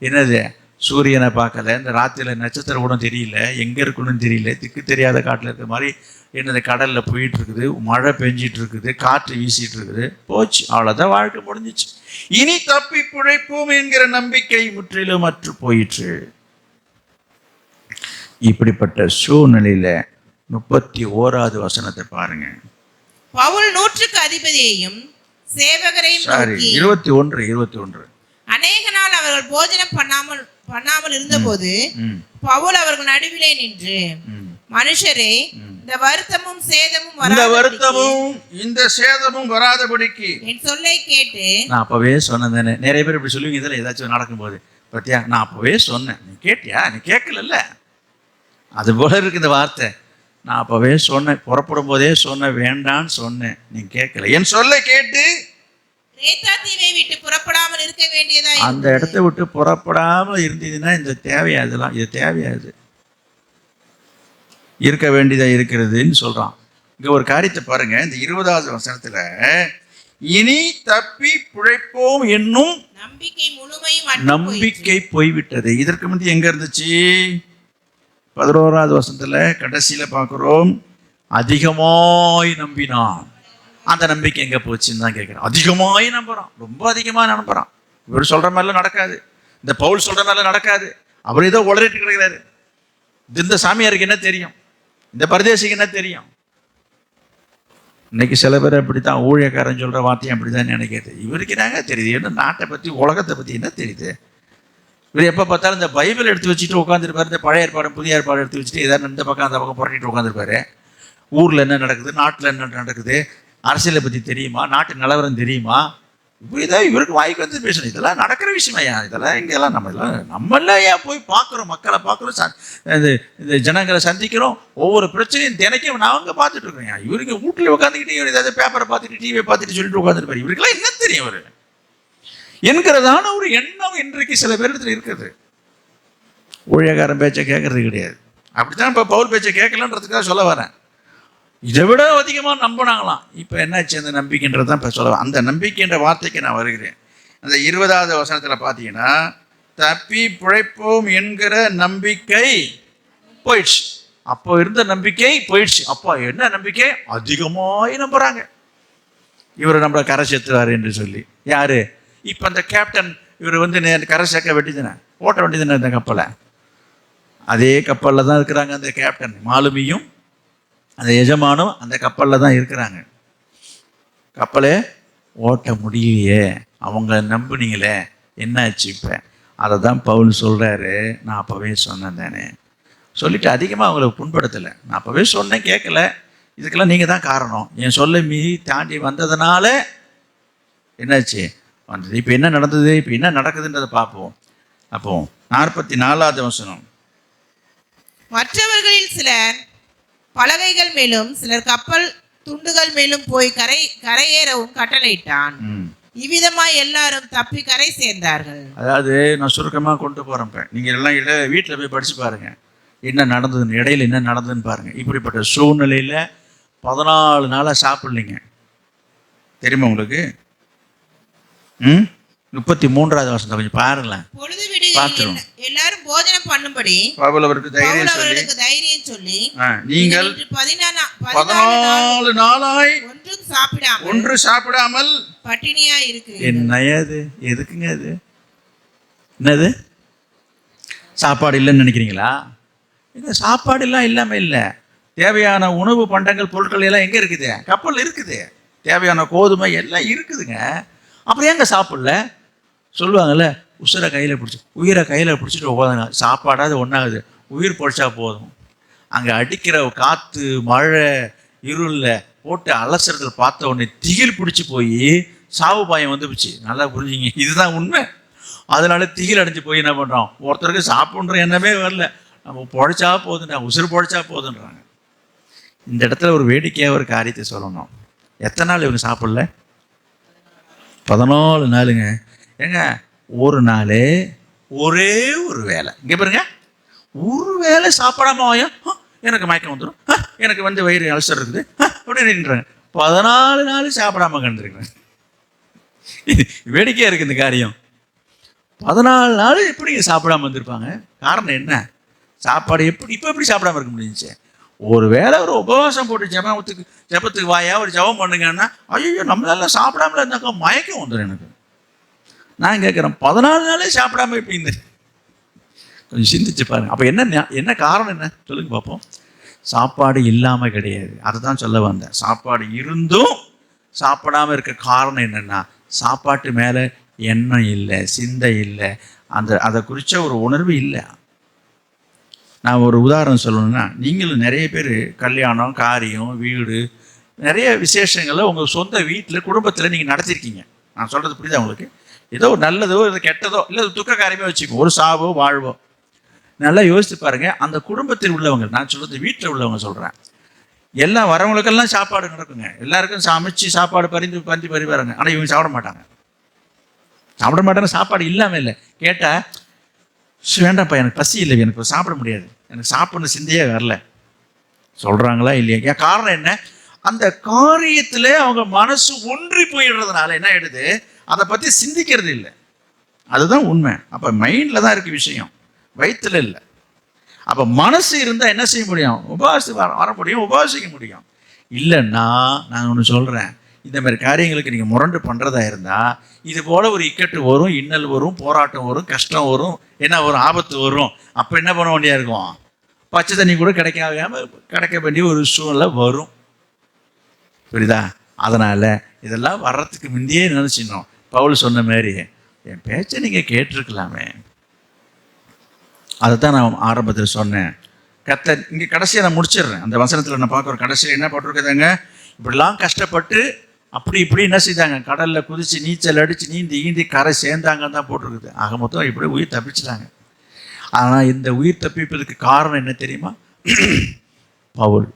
B: என்னது? சூரியனை பார்க்கல, இந்த ராத்திரியில் நட்சத்திரம் கூட தெரியல, எங்கே இருக்குன்னு தெரியல, திக்கு தெரியாத காட்டில் இருக்கிற மாதிரி என்னது கடலில் போயிட்டு இருக்குது, மழை பெஞ்சிட்டு இருக்குது, காற்று வீசிட்டு இருக்குது. போச்சு, அவ்வளோதான், வாழ்க்கை முடிஞ்சிச்சு. இனி தப்பி பிழைப்போம் என்கிற நம்பிக்கை முற்றிலும் அற்று போயிற்று. இப்படிப்பட்ட சூழ்நிலையில 31வது வசனத்தை பாருங்க.
D: பவுல் 100க்கு அதிபதியையும் சேவகரையும் நோக்கி
B: 21
D: அநேக நாள் அவர்கள் போஜனம் பண்ணாமல் இருந்தபோது பவுல் அவர்கள் நடுவிலே நின்று, மனுஷரே, இந்த வருத்தமும் சேதமும் வராதபடிக்கு என் சொல்லை கேட்டு. நான் அப்பவே சொன்னேன். நிறைய பேர் இப்படி சொல்லுவீங்க, இதில் ஏதாச்சும் நடக்கும்போது, பத்தியா நான் அப்பவே சொன்னேன், நீ கேட்டியா? நீ கேட்கல. அது போல இருக்கு இந்த வார்த்தை. நான் அப்பவே சொன்னேன், புறப்படும் போதே சொன்னேன், வேண்டான்னு சொன்னேன், நீ கேட்கல. என் சொல்லை கேட்டு விட்டு புறப்படாமல் இருக்க வேண்டியதா?
B: அந்த இடத்தை விட்டு புறப்படாமல் இருந்ததுன்னா இந்த தேவையா? இதெல்லாம் இது தேவையாது, இருக்க வேண்டியதா இருக்கிறதுன்னு சொல்றான். இங்க ஒரு காரியத்தை பாருங்க. இந்த 20வது வசனத்துல இனி தப்பி பிழைப்போம் என்னும் நம்பிக்கை போய்விட்டது. இதற்கு முந்தைய எங்க இருந்துச்சு? 11வது வசனத்துல கடைசியில பார்க்கிறோம், அதிகமாய் நம்பினான். அந்த நம்பிக்கை எங்கே போச்சுன்னு தான் கேட்குறேன். அதிகமாகி நம்புகிறான், ரொம்ப அதிகமாக நம்புகிறான். இவர் சொல்கிற மாதிரிலாம் நடக்காது, இந்த பவுல் சொல்கிற மாதிரிலாம் நடக்காது. அவர் ஏதோ உளறிட்டு கிடைக்கிறாரு. இந்த சாமியாருக்கு என்ன தெரியும்? இந்த பரதேசிக்கு என்ன தெரியும்? இன்னைக்கு சில பேர் அப்படி தான், ஊழியக்காரன் சொல்கிற வார்த்தையும் அப்படி தான் நினைக்கிறது. இவருக்கு என்னங்க தெரியுது? என்ன நாட்டை பற்றி, உலகத்தை பற்றி என்ன தெரியுது? இவர் எப்போ பார்த்தாலும் இந்த பைபிள் எடுத்து வச்சுட்டு உட்காந்துருப்பாரு. இந்த பழைய ஏற்பாடு புதிய ஏற்பாடு எடுத்து வச்சுட்டு ஏதாவது இந்த பக்கம் அந்த பக்கம் புரட்டிட்டு உட்காந்துருப்பாரு. ஊரில் என்ன நடக்குது, நாட்டில் என்ன நடக்குது, அரசியலை பற்றி தெரியுமா, நாட்டு நிலவரம் தெரியுமா, இப்படிதான் இவருக்கு வாய்க்கு வந்து பேசணும். இதெல்லாம் நடக்கிற விஷயமையா? இதெல்லாம் இங்கெல்லாம் நம்மள ஏன் போய் பார்க்குறோம், மக்களை பார்க்குறோம், இந்த ஜனங்களை சந்திக்கிறோம், ஒவ்வொரு பிரச்சனையும் தினைக்கும் நான் அவங்க பார்த்துட்டு இருக்கேன். இவருக்கு வீட்டில் உட்காந்துக்கிட்டு ஏதாவது பேப்பரை பார்த்துட்டு டிவியை பார்த்துட்டு சொல்லிட்டு உட்காந்துருப்பாரு. இவருக்கெல்லாம் என்ன தெரியும் அவர் என்கிறதான ஒரு எண்ணம் இன்றைக்கு சில பேரிடத்துல இருக்குது. ஊழியக்காரன் பேச்சை கேட்கறது கிடையாது. அப்படித்தான் இப்போ பவுல் பேச்சை கேட்கலன்றதுக்காக சொல்ல வரேன். இதை விட அதிகமாக நம்பினாங்களாம். இப்போ என்னாச்சு அந்த நம்பிக்கைன்றது தான் இப்போ சொல்ல. அந்த நம்பிக்கைன்ற வார்த்தைக்கு நான் வருகிறேன். அந்த 20வது வசனத்தில் பார்த்தீங்கன்னா, தப்பி பிழைப்போம் என்கிற நம்பிக்கை போயிடுச்சு. அப்போ இருந்த நம்பிக்கை போயிடுச்சு. அப்போ என்ன நம்பிக்கை? அதிகமாக நம்புகிறாங்க, இவர் நம்மளை கரை சேர்த்துவார் என்று சொல்லி. யார்? இப்போ அந்த கேப்டன் இவர் வந்து கரை சேர்க்க வேண்டியதுனே, ஓட்ட வேண்டியதுனே இந்த கப்பலை. அதே கப்பலில் தான் இருக்கிறாங்க அந்த கேப்டன். மாலுமியும் அந்த எஜமானும் அந்த கப்பலில் தான் இருக்கிறாங்க.
A: கப்பலே ஓட்ட முடியலையே, அவங்க நம்புனீங்களே, என்னாச்சு இப்போ? அதை தான் பவுல் சொல்கிறாரு, நான் அப்போவே சொன்னேன் தானே. சொல்லிவிட்டு அதிகமாக அவங்கள புண்படுத்தலை. நான் அப்போவே சொன்னேன், கேட்கல, இதுக்கெல்லாம் நீங்கள் தான் காரணம். என் சொல்ல மீறி தாண்டி வந்ததுனால என்னாச்சு வந்தது. இப்போ என்ன நடந்தது, இப்போ என்ன நடக்குதுன்றதை பார்ப்போம். அப்போ 44வது வசனம்.
B: மற்றவர்களில் சிலர் பலகைகள் மேலும் சிலர் கப்பல் துண்டுகள் மேலும் போய் கரையேறவும் கட்டளையிட்டான். இவ்விதமாய் எல்லாரும் தப்பி கரை சேர்ந்தார்கள்.
A: அதாவது நான் சுருக்கமாக கொண்டு போகிறேன். நீங்கள் எல்லாம் வீட்டில் போய் படித்து பாருங்கள் என்ன நடந்ததுன்னு, இடையில என்ன நடந்ததுன்னு பாருங்கள். இப்படிப்பட்ட சூழ்நிலையில் 14 நாளாக சாப்பிட்லிங்க. தெரியுமா உங்களுக்கு? 33வது வசனம் கொஞ்சம் பாருங்களேன்.
B: பொழுது விடுகையில் எல்லாரும் போஜனம் பண்ணும்படி
A: பவுல் அவருக்கு
B: தைரியம் சொல்லி
A: நீங்கள் 14 நாளாய் ஒன்று சாப்பிடாமல்
B: பட்டினியா இருக்கு.
A: என்னது, எதுக்குங்க அது? என்னது, சாப்பாடு இல்லைன்னு நினைக்கிறீங்களா? எங்க சாப்பாடு எல்லாம் இல்லாம இல்லை. தேவையான உணவு பண்டங்கள் பொருட்கள் எல்லாம் எங்க இருக்குது? கப்பல் இருக்குது. தேவையான கோதுமை எல்லாம் இருக்குதுங்க. அப்புறம் ஏங்க சாப்பிடல? சொல்லுவாங்கல்ல, உசுரை கையில் பிடிச்சி உயிரை கையில் பிடிச்சிட்டு உட்காந்துங்க. சாப்பாடாவது ஒன்றாகுது, உயிர் பொழிச்சா போதும். அங்கே அடிக்கிற காற்று மழை இருளில் போட்டு அலசறதுல பார்த்த உடனே திகில் பிடிச்சி போய் சாவு பாயம் வந்துடுச்சு. நல்லா புரிஞ்சுங்க, இதுதான் உண்மை. அதனால திகில் அடைஞ்சு போய் என்ன பண்ணுறோம், ஒருத்தருக்கு சாப்பிட்ற எண்ணமே வரல, நம்ம பொழைச்சா போதுன்றாங்க, உசுறு பொழைச்சா போதுன்றாங்க. இந்த இடத்துல ஒரு வேடிக்கையாக ஒரு காரியத்தை சொல்லணும். எத்தனை நாள் இவங்க சாப்பிடல? 14 நாளுங்க. ஏங்க, ஒரு நாள் ஒரே ஒரு வேலை, இங்கே பாருங்க, ஒரு வேலை சாப்பிடாம வாயும் எனக்கு மயக்கம் வந்துடும், எனக்கு வந்து வயிறு அல்சர் இருக்குது அப்படின்னு 14 நாள் சாப்பிடாம கண்டுருக்குறேன். வேடிக்கையாக இருக்குது இந்த காரியம். 14 நாள் எப்படி சாப்பிடாம வந்திருப்பாங்க? காரணம் என்ன? சாப்பாடு எப்படி சாப்பிடாம இருக்க முடிஞ்சிச்சு? ஒரு வேளை ஒரு உபவாசம் போட்டு ஜபத்துக்கு வாயா ஒரு ஜபம் பண்ணுங்கன்னா, ஐயோ நம்மளால சாப்பிடாமல இருந்தாக்கா மயக்கம் வந்துடும் எனக்கு. நான் கேட்குறேன், 14 நாளே சாப்பிடாம எப்படி இந்த? கொஞ்சம் சிந்திச்சு பாருங்க. அப்போ என்ன காரணம் என்ன சொல்லுங்க பார்ப்போம். சாப்பாடு இல்லாமல் கிடையாது, அதுதான் சொல்ல வந்தேன். சாப்பாடு இருந்தும் சாப்பிடாம இருக்க காரணம் என்னென்னா, சாப்பாட்டு மேலே எண்ணம் இல்லை, சிந்தை இல்லை, அதை குறித்த ஒரு உணர்வு இல்லை. நான் ஒரு உதாரணம் சொல்லணும்னா, நீங்களும் நிறைய பேர் கல்யாணம், காரியம், வீடு, நிறைய விசேஷங்களை உங்கள் சொந்த வீட்டில் குடும்பத்தில் நீங்கள் நடத்திருக்கீங்க. நான் சொல்கிறது புரியுதா உங்களுக்கு? ஏதோ ஒரு நல்லதோ இல்லை கெட்டதோ இல்லை துக்க காரியமே வச்சுக்கோங்க, ஒரு சாவோ வாழ்வோ, நல்லா யோசித்து பாருங்கள். அந்த குடும்பத்தில் உள்ளவங்க, நான் சொல்கிறது வீட்டில் உள்ளவங்க சொல்கிறேன், எல்லாம் வரவங்களுக்கெல்லாம் சாப்பாடு நடக்குங்க, எல்லாருக்கும் சமைச்சு சாப்பாடு பந்தி பரிவாருங்க. ஆனால் இவங்க சாப்பிட மாட்டாங்க. சாப்பாடு இல்லாமல் இல்லை. கேட்டால் வேண்டாம்ப்பா, எனக்கு பசி இல்லை, எனக்கு சாப்பிட முடியாது, எனக்கு சாப்பிட்ற சிந்தையே வரல சொல்கிறாங்களா இல்லையா? ஏன் காரணம் என்ன? அந்த காரியத்தில் அவங்க மனசு ஒன்றி போயிடுறதுனால என்ன ஆயிடுது, அதை பற்றி சிந்திக்கிறது இல்லை. அதுதான் உண்மை. அப்போ மைண்டில் தான் இருக்குது விஷயம், வயிற்றுல இல்லை. அப்போ மனசு இருந்தால் என்ன செய்ய முடியும்? வர முடியும், உபவாசிக்க முடியும். இல்லைன்னா நான் ஒன்று சொல்கிறேன், இந்த மாதிரி காரியங்களுக்கு நீங்கள் முரண்டு பண்ணுறதா இருந்தால் இது போல் ஒரு இக்கட்டு வரும், இன்னல் வரும், போராட்டம் வரும், கஷ்டம் வரும், என்ன வரும், ஆபத்து வரும். அப்போ என்ன பண்ண வேண்டியா இருக்கும்? பச்சை தண்ணி கூட கிடைக்க வேண்டிய ஒரு சூழ்நிலை வரும். புரியுதா? அதனால் இதெல்லாம் வர்றதுக்கு முந்தையே நினச்சிடணும். பவுல் சொன்ன மாதிரி என் பேச்சை நீங்கள் கேட்டிருக்கலாமே. அதை தான் நான் ஆரம்பத்தில் சொன்னேன். இங்கே கடைசியாக நான் முடிச்சிடுறேன். அந்த வசனத்தில் நான் பார்க்குறேன், கடைசியில் என்ன போட்டிருக்குதாங்க, இப்படிலாம் கஷ்டப்பட்டு அப்படி இப்படி என்ன செய்தாங்க, கடலில் குதித்து நீச்சல் அடித்து நீந்தி கரை சேர்ந்தாங்கன்னு தான் போட்டிருக்குது. ஆக மொத்தம் இப்படி உயிர் தப்பிச்சிட்டாங்க. ஆனால் இந்த உயிர் தப்பிப்பதுக்கு காரணம் என்ன தெரியுமா? பவுல்.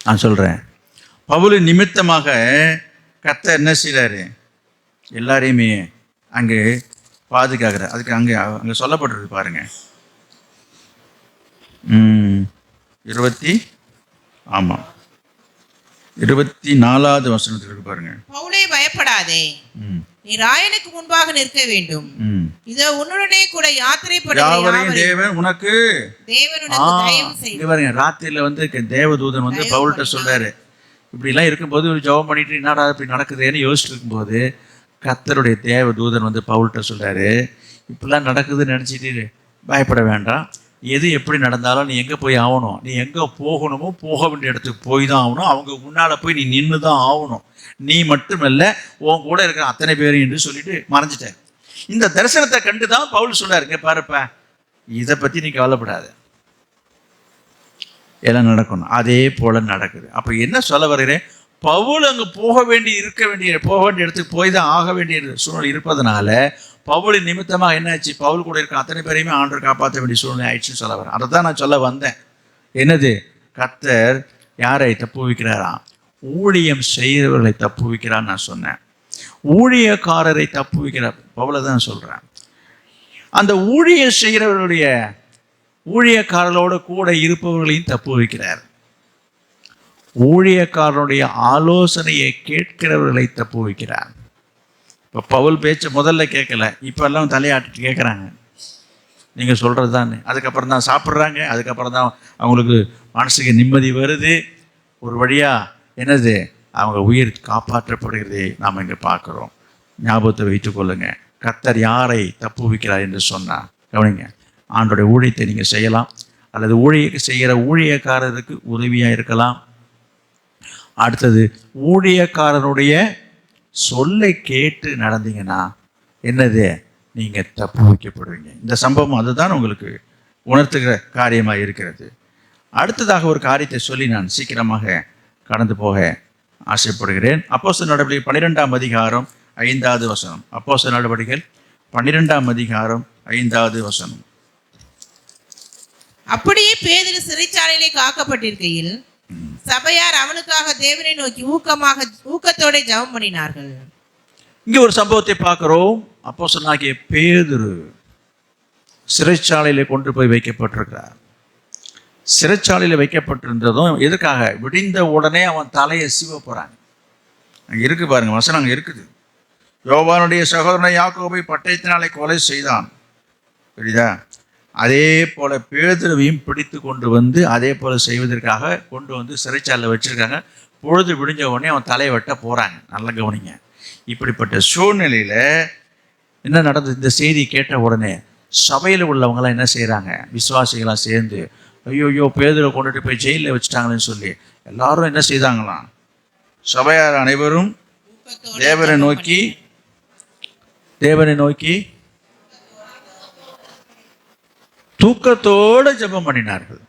A: நான் சொல்கிறேன், பவுல் நிமித்தமாக கர்த்தர் என்ன செய்கிறாரு, எல்லாரையுமே அங்கே பாதுகாக்கிறார். அதுக்கு அங்கே சொல்லப்பட்டிருக்கு பாருங்க, 24வது வசனத்துக்கு பாருங்க.
B: பவுலே, பயப்படாதே, நீ ராயனுக்கு முன்பாக நிற்க வேண்டும். இதோ உன்னுடனே கூட யாத்திரை
A: பண்ணுகிறவரையும் தேவன் உனக்கு
B: தயவு செய்வார்.
A: ராத்திரியில வந்து தேவதூதன் வந்து பவுல்கிட்ட சொல்றாரு, இப்படிலாம் இருக்கும்போது ஒரு ஜெபம் பண்ணிட்டு என்னடா இப்படி நடக்குதுன்னு யோசிச்சுட்டு இருக்கும்போது கர்த்தருடைய தேவதூதன் வந்து பவுல்கிட்ட சொல்றாரு, இப்படிலாம் நடக்குதுன்னு நினச்சிட்டு பயப்பட வேண்டாம், எது எப்படி நடந்தாலும் நீ எங்கே போய் ஆகணும், நீ எங்கே போகணுமோ போக வேண்டிய இடத்துக்கு போய் தான் ஆகணும். அவங்க முன்னால் போய் நீ நின்று தான் ஆகணும். நீ மட்டுமல்ல உன் கூட இருக்கிற அத்தனை பேரும் என்று சொல்லிட்டு மறைஞ்சிட்டேன். இந்த தரிசனத்தை கண்டு தான் பவுல் சொல்றாருங்க, பாருப்பா இதை பற்றி நீ கவலைப்படாத, எல்லாம் நடக்கணும். அதே போல நடக்குது. அப்போ என்ன சொல்ல வருகிறேன், பவுல் அங்கே போக வேண்டிய இடத்துக்கு போய் தான் ஆக வேண்டிய சூழ்நிலை இருப்பதனால பவுலின் நிமித்தமாக என்னாச்சு, பவுல் கூட இருக்க அத்தனை பேரையுமே ஆண்டவர் காப்பாற்ற வேண்டிய சூழ்நிலை ஆயிடுச்சுன்னு சொல்ல வரேன். அதை தான் நான் சொல்ல வந்தேன். என்னது, கர்த்தர் யாரை தப்புவிக்கிறாராம், ஊழியம் செய்கிறவர்களை தப்புவிக்கிறான்னு நான் சொன்னேன். ஊழியக்காரரை தப்புவிக்கிறார் பவுலை தான் சொல்கிறேன். அந்த ஊழியம் செய்கிறவர்களுடைய ஊழியக்காரர்களோட கூட இருப்பவர்களையும் தப்புவிக்கிறார். ஊழியக்காரனுடைய ஆலோசனையை கேட்கிறவர்களை தப்புவிக்கிறார். இப்போ பவுல் பேச்சை முதல்ல கேட்கல, இப்போல்லாம் தலையாட்டிட்டு கேட்குறாங்க, நீங்கள் சொல்கிறது தானே. அதுக்கப்புறம் தான் சாப்பிட்றாங்க, அதுக்கப்புறம் தான் அவங்களுக்கு மனசுக்கு நிம்மதி வருது. ஒரு வழியாக என்னது, அவங்க உயிர் காப்பாற்றப்படுகிறதை நாம் இங்கே பார்க்குறோம். ஞாபகத்தை வைத்துக்கொள்ளுங்க, கர்த்தர் யாரை தப்புவிக்கிறார் என்று சொன்னார். கவனிங்க, ஆண்டோடைய ஊழியத்தை நீங்கள் செய்யலாம், அல்லது செய்கிற ஊழியக்காரருக்கு உதவியாக இருக்கலாம். அடுத்தது, ஊழியக்காரனுடைய சொல்லை கேட்டு நடந்தீங்கன்னா என்னது, நீங்கள் தப்பு வைக்கப்படுவீங்க. இந்த சம்பவம் அதுதான் உங்களுக்கு உணர்த்துகிற காரியமாக இருக்கிறது. அடுத்ததாக ஒரு காரியத்தை சொல்லி நான் சீக்கிரமாக கடந்து போக ஆசைப்படுகிறேன். அப்போஸ்தலர் நடவடிக்கைகள் 12ஆம் அதிகாரம் 5வது வசனம். அப்போஸ்தலர் நடவடிக்கைகள் 12ஆம் அதிகாரம் 5வது வசனம்.
B: அப்படியே பேதுரு சிறைச்சாலையிலே காக்கப்பட்டிருக்கையில் சபையார் அவனுக்காக தேவனை நோக்கி ஊக்கத்தோட ஜெபம் பண்ணினார்கள்.
A: இங்கே ஒரு சம்பவத்தை பார்க்கிறோம். அப்போஸ்தலனாகிய பேதுரு சிறைச்சாலையில கொண்டு போய் வைக்கப்பட்டிருக்கிறார். சிறைச்சாலையில் வைக்கப்பட்டிருந்ததும் எதுக்காக, விடிந்த உடனே அவன் தலையை சீவ போறாங்க. அங்கே இருக்கு பாருங்க வசனம், அங்கே இருக்குது. யோவானுடைய சகோதரனை யாக்கோபை பட்டயத்தினாலே கொலை செய்தான். புரியுதா? அதே போல பேதுருவையும் பிடித்து கொண்டு வந்து அதே போல செய்வதற்காக கொண்டு வந்து சிறைச்சாலையில் வச்சிருக்காங்க. பொழுது விடிஞ்ச உடனே அவன் தலையை வெட்ட போறாங்க. நல்லா கவனிங்க. இப்படிப்பட்ட சூழ்நிலையில என்ன நடந்தது, இந்த செய்தி கேட்ட உடனே சபையில் உள்ளவங்களாம் என்ன செய்யறாங்க, விசுவாசிகளாக சேர்ந்து ஐயோ பேதுரை கொண்டுட்டு போய் ஜெயிலில் வச்சுட்டாங்கன்னு சொல்லி எல்லாரும் என்ன செய்தாங்களாம், சபையார் அனைவரும் தேவனை நோக்கி தூக்கத்தோடு ஜெபம் பண்ணினார்கள்.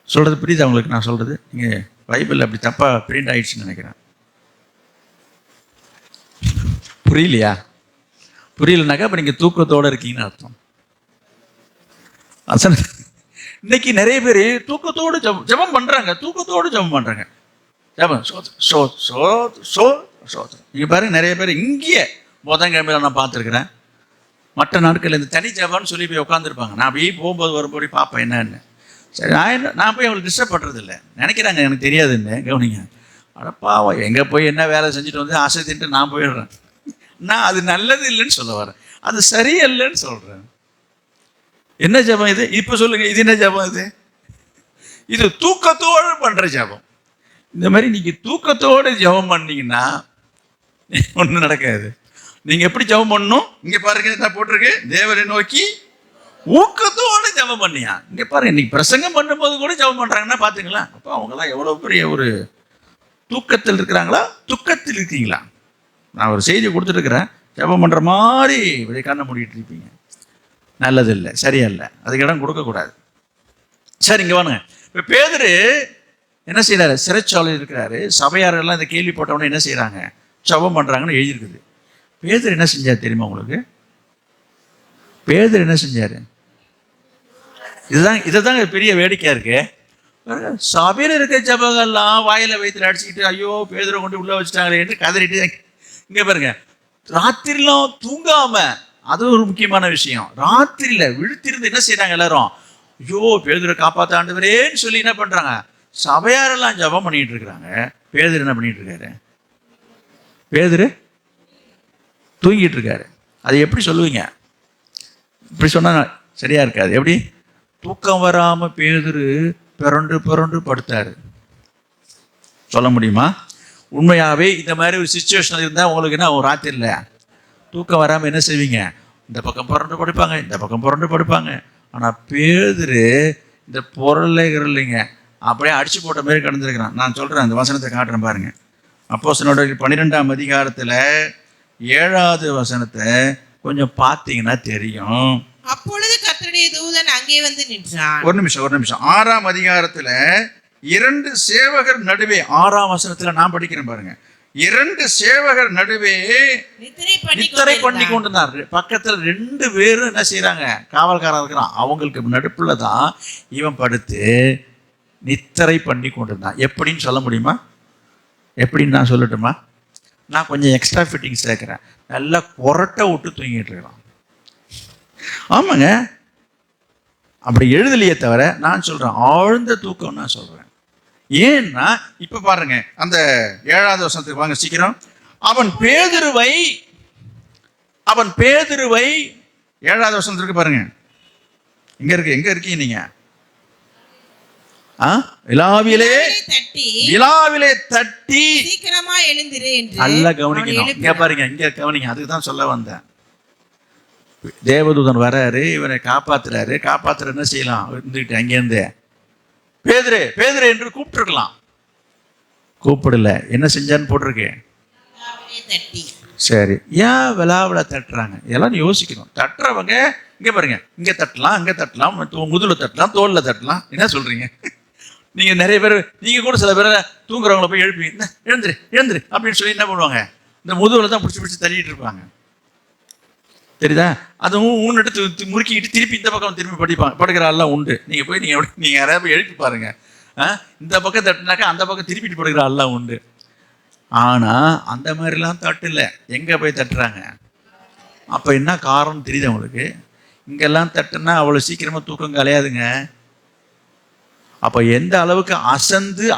A: சொல்றது புரியுது அவங்களுக்கு? நான் சொல்றது நீங்க பைபிள் அப்படி தப்பா பிரிண்ட் ஆயிடுச்சுன்னு நினைக்கிறேன். புரியலையா? புரியலனாக்கா அப்ப நீங்க தூக்கத்தோடு இருக்கீங்கன்னு அர்த்தம். இன்னைக்கு நிறைய பேர் தூக்கத்தோடு ஜெபம் பண்றாங்க, தூக்கத்தோடு ஜெபம் பண்றாங்க. நீங்க பாருங்க, நிறைய பேர் இங்கேயே புதன்கிழமையில நான் பார்த்துருக்கிறேன். மற்ற நாட்கள் இந்த தனி ஜெபம்னு சொல்லி போய் உட்காந்துருப்பாங்க. நான் அப்படியே போகும்போது வரும்போது பார்ப்பேன் என்னன்னு. சரி, நான் போய் அவங்களுக்கு டிஸ்டர்ப் பண்ணுறது இல்லை. நினைக்கிறாங்க எனக்கு தெரியாதுன்னு. கவனிங்க, அடப்பாவா எங்கே போய் என்ன வேலை செஞ்சுட்டு வந்து ஆசை தின்ட்டு நான் போயிடுறேன். நான் அது நல்லது இல்லைன்னு சொல்ல வரேன், அது சரியில்லைன்னு சொல்கிறேன். என்ன ஜெபம் இது? இப்போ சொல்லுங்கள், இது என்ன ஜெபம்? இது தூக்கத்தோடு பண்ணுற ஜெபம். இந்த மாதிரி நீங்கள் தூக்கத்தோடு ஜெபம் பண்ணீங்கன்னா ஒன்றும் நடக்காது. நீங்கள் எப்படி ஜெபம் பண்ணணும்? இங்கே பாருங்க, நான் போட்டிருக்கு, தேவனை நோக்கி ஊக்கத்தோடு ஜெபம் பண்ணியா. இங்கே பாருங்க, இன்னைக்கு பிரசங்கம் பண்ணும்போது கூட ஜெபம் பண்ணுறாங்கன்னா பார்த்துங்களா. அப்போ அவங்களாம் எவ்வளோ பெரிய ஒரு தூக்கத்தில் இருக்கிறாங்களா, துக்கத்தில் இருக்கீங்களா? நான் ஒரு செய்தி கொடுத்துட்டுருக்கிறேன், ஜெபம் பண்ணுற மாதிரி இப்படி கண்ணை மூடிட்டு இருப்பீங்க. நல்லதில்லை, சரியல்ல, அதுக்கு இடம் கொடுக்கக்கூடாது. சரி, இங்கே வாங்க. இப்போ பேதுரு என்ன செய்கிறாரு, சிறைச்சாலையில் இருக்கிறாரு. சபையாரெல்லாம் இந்த கேள்வி போட்டவொடனே என்ன செய்கிறாங்க, ஜெபம் பண்ணுறாங்கன்னு எழுதியிருக்குது. பேதுரு என்ன செஞ்சார் தெரியுமா உங்களுக்கு? பேதுரு என்ன செஞ்சார்? இதுதான் பெரிய வேடிக்கையா இருக்கு. சபையில் இருக்க ஜபங்கள்லாம் வாயில வயிற்றுல அடிச்சுக்கிட்டு ஐயோ பேதுரை கொண்டு உள்ள வச்சுட்டாங்களே என்று கதறிட்டு இங்க பாருங்க, ராத்திரிலாம் தூங்காம, அது ஒரு முக்கியமான விஷயம். ராத்திரியில விழுத்திருந்து என்ன செய்யறாங்க எல்லாரும், ஐயோ பேதுரை காப்பாத்த ஆண்டவரேன்னு சொல்லி என்ன பண்றாங்க, சபையாரெல்லாம் ஜபம் பண்ணிட்டு இருக்கிறாங்க. பேதுரு என்ன பண்ணிட்டு இருக்காரு? பேதுரு தூங்கிட்டு இருக்காரு. அது எப்படி சொல்லுவீங்க? இப்படி சொன்னா சரியா இருக்காது. எப்படி? தூக்கம் வராம பேதுரு பிறண்டு பிறண்டு படுத்தாரு. சொல்ல முடியுமா? உண்மையாவே இந்த மாதிரி ஒரு சிச்சுவேஷன் இருந்தால் உங்களுக்கு என்ன, ஒரு ராத்திரியில் தூக்கம் வராமல் என்ன செய்வீங்க? இந்த பக்கம் புரண்டு படுப்பாங்க, இந்த பக்கம் புரண்டு படுப்பாங்க. ஆனால் பேதுரு இந்த பொருளைகள் இல்லைங்க அப்படியே அடிச்சு போட்ட மாதிரி கடந்துருக்கிறான். நான் சொல்கிறேன், அந்த வசனத்தை காட்டுறேன் பாருங்க. அப்போஸ்தலர் 12ஆம் அதிகாரத்தில் 7வது வசனத்தை கொஞ்சம் பார்த்தீங்கன்னா தெரியும்.
B: அப்பொழுது கர்த்தருடைய தூதன் அங்கே வந்து நின்றான்.
C: ஒரு நிமிஷம். 6ஆம் அதிகாரத்துல 2 சேவகர் நடுவே, 6ஆம் வசனத்துல நான் படிக்கிறேன் பாருங்க. 2 சேவகர் நடுவே
A: நித்திரை பண்ணி கொண்டிருந்தார். பக்கத்துல 2 பேரும் என்ன செய்யறாங்க, காவல்காரன் இருக்கிறான். அவங்களுக்கு நடுப்புல தான் இவன் படுத்து நித்திரை பண்ணி கொண்டிருந்தான். எப்படின்னு சொல்ல முடியுமா? எப்படின்னு நான் சொல்லட்டுமா? நான் கொஞ்சம் எக்ஸ்ட்ரா ஃபிட்டிங் சேர்க்கிறேன். நல்லா கொரட்டை விட்டு தூங்கிட்டு இருக்கிறான். ஆமாங்க, அப்படி எழுதலையே தவிர நான் சொல்றேன் ஆழ்ந்த தூக்கம் நான் சொல்றேன். ஏன்னா
C: இப்ப பாருங்க, அந்த 7வது வசனத்துக்கு வாங்க சீக்கிரம்.
A: அவன் பேதுருவை
C: 7வது வசனத்துக்கு பாருங்க. எங்க இருக்கீங்க நீங்க?
A: விலாவிலே தட்டி
B: சீக்கிரமா எழுந்திரு என்று
A: நல்லா கவனிக்கணும். இங்க பாருங்க, இங்க கவனிங்க. அதுக்கு தான் சொல்ல வந்தேன். தேவதூதன் வராரு, இவனை காப்பாத்துற என்ன செய்யலாம், இருந்துக்கிட்டு அங்கேருந்து பேதுரு பேதுரு என்று கூப்பிட்டுருக்கலாம். கூப்பிடல, என்ன செஞ்சான்னு போட்டிருக்கு. சரி, ஏன் விழாவில தட்டுறாங்க? இதெல்லாம் யோசிக்கணும். தட்டுறவங்க இங்க பாருங்க, இங்க தட்டலாம், அங்க தட்டலாம், முதுகுல தட்டலாம், தோல்ல தட்டலாம். என்ன சொல்றீங்க? நீங்க நிறைய பேர், நீங்க கூட சில பேரை தூங்குறவங்களை போய் எழுப்பி எழுந்துரு அப்படின்னு சொல்லி என்ன பண்ணுவாங்க, இந்த முதுகுல தான் பிடிச்சி தள்ளிட்டு இருப்பாங்க. தெரியுதா? அதுவும் ஊன்னுட்டு முறுக்கிக்கிட்டு திருப்பி இந்த பக்கம் திரும்பி படுக்கிற ஆள்லாம் உண்டு. நீங்கள் போய் நீங்கள் யாராவது போய் எழுப்பி பாருங்க. இந்த பக்கம் தட்டுனாக்கா அந்த பக்கம் திருப்பிட்டு படுக்கிற ஆள்லாம் உண்டு. ஆனால் அந்த மாதிரிலாம் தட்டல. எங்கே போய் தட்டுறாங்க? அப்போ என்ன காரணம் தெரியுது அவங்களுக்கு? இங்கெல்லாம் தட்டுனா அவ்வளோ சீக்கிரமாக தூக்கம் கலையாதுங்க. அப்போ எந்த அளவுக்கு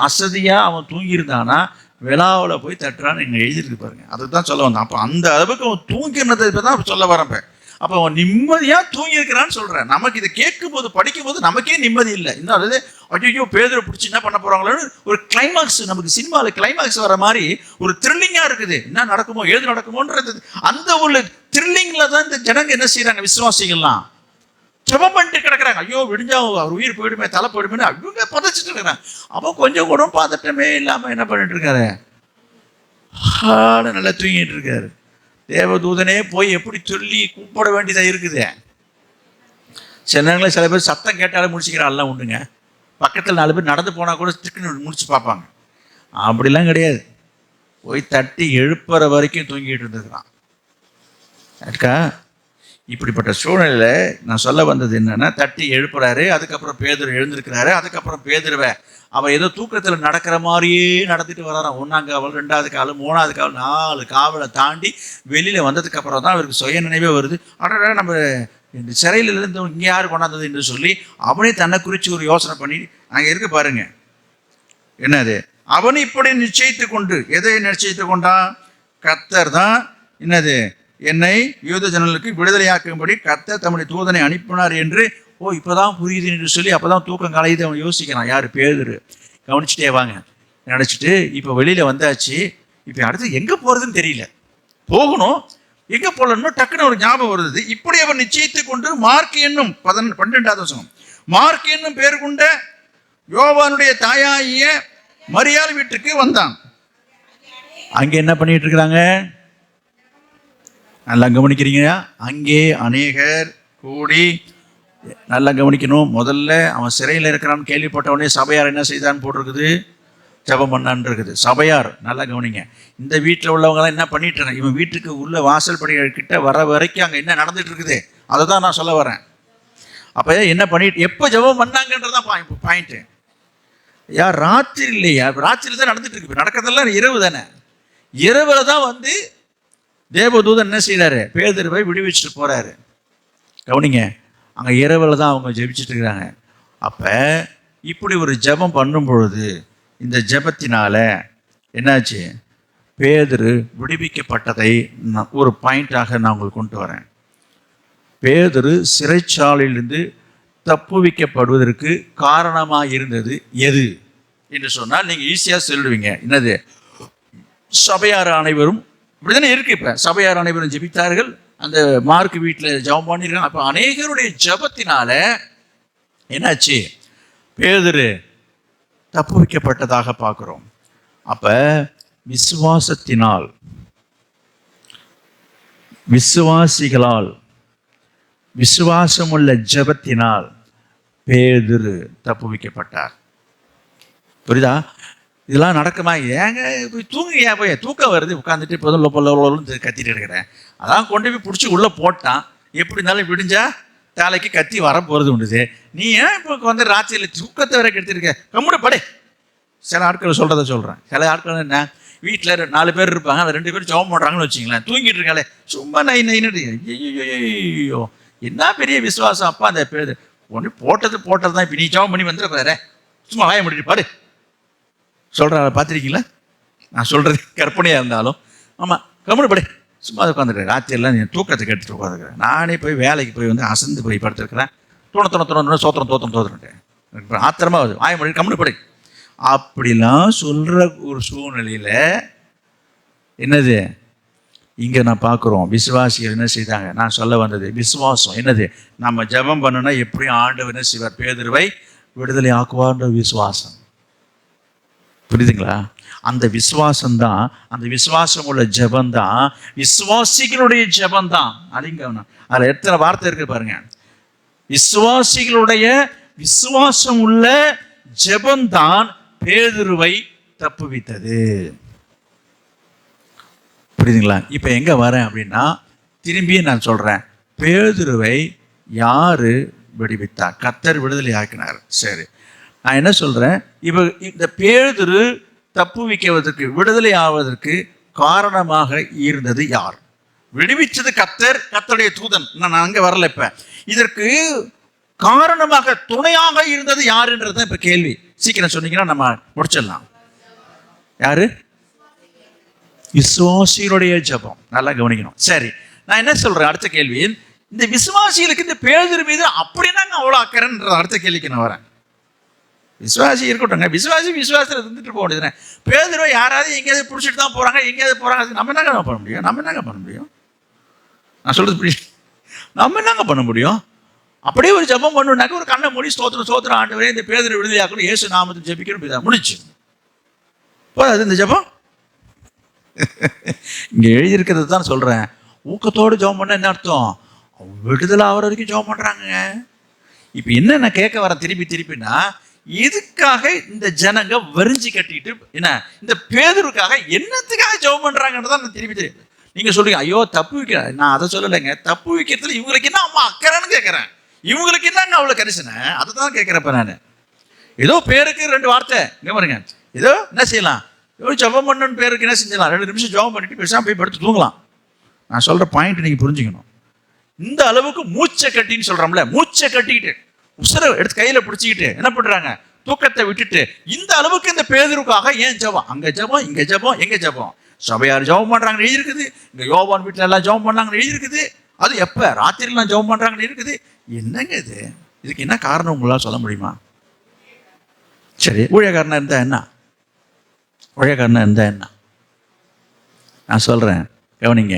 A: அசதியாக அவன் தூங்கியிருந்தானா விழாவில் போய் தட்டுறான்னு இங்கே எழுதியிருக்கு பாருங்க. அதுக்கு தான் சொல்ல வந்தான். அப்போ அந்த அளவுக்கு அவன் தூங்கினதை இப்போ தான் சொல்ல வரப்ப. அப்போ அவன் நிம்மதியாக தூங்கியிருக்கிறான்னு சொல்கிறேன். நமக்கு இதை கேட்கும்போது படிக்கும்போது நமக்கே நிம்மதி இல்லை. இன்னும் அதாவது ஐயோ பேதுரை பிடிச்சி என்ன பண்ண போகிறாங்களோன்னு ஒரு கிளைமாக்ஸ், நமக்கு சினிமாவில் கிளைமாக்ஸ் வர மாதிரி ஒரு த்ரில்லிங்காக இருக்குது. என்ன நடக்குமோ ஏது நடக்குமோன்றது அந்த ஒரு த்ரில்லிங்கில் தான் இந்த ஜனங்க என்ன செய்கிறாங்க, விசுவாசிகள்லாம் ஜெபம் பண்ணிட்டு கிடக்குறாங்க. ஐயோ விடிஞ்சா அவர் உயிர் போயிடுமே, தலை போயிடுமே, அவங்க பதைச்சிட்டு இருக்கிறாங்க. அப்போ கொஞ்சம் கூட பதட்டமே இல்லாமல் என்ன பண்ணிட்டு இருக்காரு, நல்லா தூங்கிட்டு இருக்காரு. தேவதூதனே போய் எப்படி சொல்லி கூப்பிட வேண்டியதாக இருக்குது. சில நேரங்களில் சில பேர் சத்தம் கேட்டாலே முடிச்சுக்கிற ஆள்லாம் உண்டுங்க. பக்கத்தில் 4 பேர் நடந்து போனால் கூட திக்குன்னு முடிச்சு பார்ப்பாங்க. அப்படிலாம் கிடையாது. போய் தட்டி எழுப்புற வரைக்கும் தூங்கிட்டு இருந்துக்கிறான். அக்கா, இப்படிப்பட்ட சூழ்நிலையில் நான் சொல்ல வந்தது என்னன்னா, தட்டி எழுப்புறாரு. அதுக்கப்புறம் பேதுரு எழுந்திருக்கிறாரு. அதுக்கப்புறம் பேதுருவை அவன் ஏதோ தூக்கத்தில் நடக்கிற மாதிரியே நடந்துட்டு வரான். 1ஆம் காவல், 2வது காவல், 3வது காவல், 4 காவலை தாண்டி வெளியில் வந்ததுக்கு அப்புறம் தான் அவருக்கு சுய நினைவே வருது. அடடா, நம்ம இந்த சிறையிலிருந்து இங்கே யார் கொண்டாந்தது என்று சொல்லி அவனே தன்னை குறித்து ஒரு யோசனை பண்ணி அங்கே இருக்கு பாருங்க. என்னது, அவன் இப்படி நிச்சயித்து கொண்டு, எதை நிச்சயித்து கொண்டான்? கர்த்தர் தான் என்னது, என்னை யூத ஜனங்களுக்கு விடுதலையாக்கும்படி கர்த்தர் தம்முடைய தூதனை அனுப்பினார் என்று இப்போதான் புரியுது என்று சொல்லி அப்போதான் தூக்கம் கலையுது அவன் யோசிக்கிறான். யார்? பேதுரு. கவனிச்சுட்டே வாங்க. நினச்சிட்டு இப்போ வெளியில் வந்தாச்சு, இப்போ அடுத்து எங்கே போகிறதுன்னு தெரியல, போகணும், எங்கே போகலன்னு டக்குன்னு ஒரு ஞாபகம் வருது. இப்படி அவன் நிச்சயித்து கொண்டு மார்க் என்னும் 12வது வசனம், மார்க் என்னும் பேர் கொண்ட யோவானுடைய தாயாகிய மரியாள் வீட்டுக்கு வந்தான். அங்கே என்ன பண்ணிட்டு இருக்கிறாங்க? நல்லா கவனிக்கிறீங்க. அங்கே அநேகர் கூடி, நல்லா கவனிக்கணும். முதல்ல அவன் சிறையில் இருக்கிறான்னு கேள்விப்பட்டவனே சபையார் என்ன செய்தான்னு போட்டிருக்குது, ஜெபம் பண்ணான்னு இருக்குது. சபையார் நல்லா கவனிங்க. இந்த வீட்டில் உள்ளவங்களாம் என்ன பண்ணிட்டு இருக்காங்க, இவன் வீட்டுக்கு உள்ள வாசல் படிகள் கிட்ட வர வரைக்கும் அங்கே என்ன நடந்துட்டு இருக்குது அதை தான் நான் சொல்ல வரேன். அப்போ என்ன பண்ணிட்டு எப்போ ஜெபம் பண்ணாங்கன்றதான் பாயிண்ட்டு. யார்? ராத்திரி இல்லையா? ராத்திரி தான் நடந்துட்டு இருக்கு. நடக்கிறதெல்லாம் இரவு தானே. இரவில் தான் வந்து தேவதூதன் என்ன செய்கிறாரு, பேதுருவை விடுவிச்சுட்டு போகிறாரு. கவனிங்க, அங்கே இரவில் தான் அவங்க ஜெபிச்சுட்டு இருக்கிறாங்க. அப்போ இப்படி ஒரு ஜெபம் பண்ணும் பொழுது இந்த ஜெபத்தினால என்னாச்சு, பேதுரு விடுவிக்கப்பட்டதை ஒரு பாயிண்டாக நான் உங்களுக்கு கொண்டு வரேன். பேதுரு சிறைச்சாலையிலிருந்து தப்புவிக்கப்படுவதற்கு காரணமாக இருந்தது எது என்று சொன்னால் நீங்கள் ஈஸியாக சொல்லுவீங்க. என்னது? சபையார் அனைவரும் இப்படிதானே இருக்கு. இப்போ சபையார் அனைவரும் ஜெபித்தார்கள், அந்த மார்க் வீட்டில் ஜெபம் பண்ணியிருக்காங்க. அப்போ அநேகருடைய ஜெபத்தினால என்னாச்சு? பேதுரு தப்பு வைக்கப்பட்டதாக பார்க்குறோம். அப்போ விசுவாசத்தினால், விசுவாசிகளால், விசுவாசமுள்ள ஜெபத்தினால் பேதுரு தப்பு வைக்கப்பட்டார். புரியுதா? இதெல்லாம் நடக்குமா? ஏங்க போய் தூங்குங்க, போய் தூக்கம் வருது, உட்காந்துட்டு இப்போதும் லொப்பலன்னு கத்திட்டு இருக்கிறேன். அதான் கொண்டு போய் பிடிச்சி உள்ளே போட்டான். எப்படி இருந்தாலும் விடிஞ்சா தலைக்கு கத்தி வர போகிறது உண்டுது. நீ ஏன் இப்போ வந்து ராத்திரியில் தூக்கத்தை வரை கெடுத்திருக்க? கம்முட படே. சில ஆட்கள் சொல்கிறத சொல்கிறேன். சில ஆட்கள் என்ன, வீட்டில் 4 பேர் இருப்பாங்க, அந்த 2 பேர் ஜெபம் பண்ணுறாங்கன்னு வச்சிங்களேன், தூங்கிட்டு இருக்காளே சும்மா நைன்னு. ஐயோ என்ன பெரிய விசுவாசம் அப்பா அந்த பேர் ஒன்று போட்டது தான். இப்போ நீ ஜெபம் பண்ணி வந்துட பாரு, சும்மா வாய முடிட்டு பாரு சொல்கிற பார்த்துருக்கீங்களா? நான் சொல்கிறது கற்பனையாக இருந்தாலும் ஆமாம், கம்முனு படே, சும்மா அதை உட்காந்துருக்கேன். ராத்திரியெல்லாம் நீ தூக்கத்துக்கு எடுத்துகிட்டு உட்காந்துருக்கிறேன். நானே போய் வேலைக்கு போய் வந்து அசந்து போய் படுத்துருக்கிறேன். தோண சோத்திரம் ஆத்திரமா வருது, வாய முடிட்டு கம்முனு படே. அப்படிலாம் சொல்கிற ஒரு சூழ்நிலையில் என்னது இங்கே நான் பார்க்குறோம். விசுவாசிகள் என்ன செய்தாங்க? நான் சொல்ல வந்தது விசுவாசம் என்னது? நம்ம ஜெபம் பண்ணுனா எப்படியும் ஆண்டவர் என்ன செய்வார்? பேதுருவை விடுதலை ஆக்குவார்ன்ற விசுவாசம். புரியுதுங்களா? அந்த விசுவாசம்தான், அந்த விசுவாசம் உள்ள ஜெபந்தான் விசுவாசிகளுடைய ஜெபந்தான். அதிங்க அதில் எத்தனை வார்த்தை இருக்கு பாருங்க. விசுவாசிகளுடைய விசுவாசம் உள்ள ஜெபந்தான் பேதுருவை தப்புவித்தது. புரியுதுங்களா? இப்போ எங்கே வரேன் அப்படின்னா, திரும்பியும் நான் சொல்கிறேன், பேதுருவை யார் விடுவித்தார்? கர்த்தர் விடுதலை ஆக்கினார். சரி, நான் என்ன சொல்கிறேன், இப்போ இந்த பேதுரு தப்புவிக்குவதற்கு, விடுதலை ஆவதற்கு காரணமாக இருந்தது யார்? விடுவிச்சது கர்த்தர், கர்த்தருடைய தூதன். நான் அங்கே வரல. இப்போ இதற்கு காரணமாக துணையாக இருந்தது யாருன்றது தான் இப்போ கேள்வி. சீக்கிரம் சொன்னீங்கன்னா நம்ம முடிச்சிடலாம். யாரு? விசுவாசிகளுடைய ஜெபம். நல்லா கவனிக்கணும். சரி, நான் என்ன சொல்றேன், அடுத்த கேள்வி, இந்த விசுவாசிகளுக்கு இந்த பேதுரு மீது அப்படின்னாங்க அவ்வளோ அக்கறைன்ற அடுத்த கேள்விக்கு நான் வரேன். விசுவாசி இருக்கட்டும்ங்க, விசுவாசத்தில் இருந்துட்டு போக வேண்டியதுனே. பேதுருவை யாராவது எங்கேயாவது பிடிச்சிட்டு தான் போறாங்க, எங்கேயாவது போறாங்க, நம்ம என்னங்க பண்ண முடியும்? நான் சொல்றது புரியுது? நம்ம என்னங்க பண்ண முடியும்? அப்படியே ஒரு ஜெபம் பண்ணுனாக்க ஒரு கண்ணை மூடி ஸ்தோத்திரம் ஆண்டவரே இந்த பேதுரு விடுதலையாக்கணும், இயேசு நாமத்தில் ஜெபிக்கணும், முடிச்சு போதாது இந்த ஜெபம். இங்கே எழுதியிருக்கிறது தான் சொல்கிறேன். ஊக்கத்தோடு ஜெபம் பண்ண என்ன அர்த்தம்? விடுதலை ஆகிற வரைக்கும் ஜெபம் பண்ணுறாங்க. இப்போ என்ன நான் கேட்க வர திருப்பினா, இதுக்காக இந்த ஜனங்க வரிஞ்சு கட்டிட்டு என்ன இந்த பேதுருக்காக என்னத்துக்காக ஜெபம் பண்ணுறாங்கன்றதான் நான் திருப்பி தெரியும். நீங்கள் சொல்றீங்க ஐயோ தப்பு வைக்கிற, நான் அதை சொல்லலைங்க. தப்பு வைக்கிறதுல இவங்களுக்கு என்ன அம்மா அக்கறைன்னு கேட்குறேன். இவங்களுக்கு என்னங்க அவ்வளோ கரிசனை, அதை தான் கேட்குறப்ப நான். ஏதோ பேருக்கு 2 வார்த்தை இங்கே பாருங்க, ஏதோ என்ன செய்யலாம், ஏதோ ஜெபம் பண்ணணும்னு பேருக்கு என்ன செஞ்சலாம், 2 நிமிஷம் ஜெபம் பண்ணிட்டு பேசாமல் போய் படுத்து தூங்கலாம். நான் சொல்கிற பாயிண்ட் நீங்கள் புரிஞ்சுக்கணும். இந்த அளவுக்கு மூச்சை கட்டின்னு சொல்கிறோம்ல, மூச்சை கட்டிக்கிட்டு உசுரை எடுத்து கையில் பிடிச்சிக்கிட்டு என்ன பண்ணுறாங்க, தூக்கத்தை விட்டுட்டு இந்த அளவுக்கு இந்த பேதுருக்காக ஏன் ஜெபம்? அங்கே ஜெபம், இங்கே ஜெபம், எங்கே ஜெபம்? சபையார் ஜெபம் பண்ணுறாங்கன்னு எழுதியிருக்குது. இங்கே யோவான் வீட்டில் எல்லாம் ஜெபம் பண்ணாங்கன்னு எழுதியிருக்குது. அது எப்போ? ராத்திரிலாம் ஜெபம் பண்ணுறாங்கன்னு இருக்குது. என்னங்க இது? இதுக்கு என்ன காரணம் உங்களால் சொல்ல முடியுமா? சரி, ஊழியக்காரனா இருந்தால் என்ன? ஊழியக்காரனா இருந்தால் என்ன? நான் சொல்கிறேன், கவனிங்க.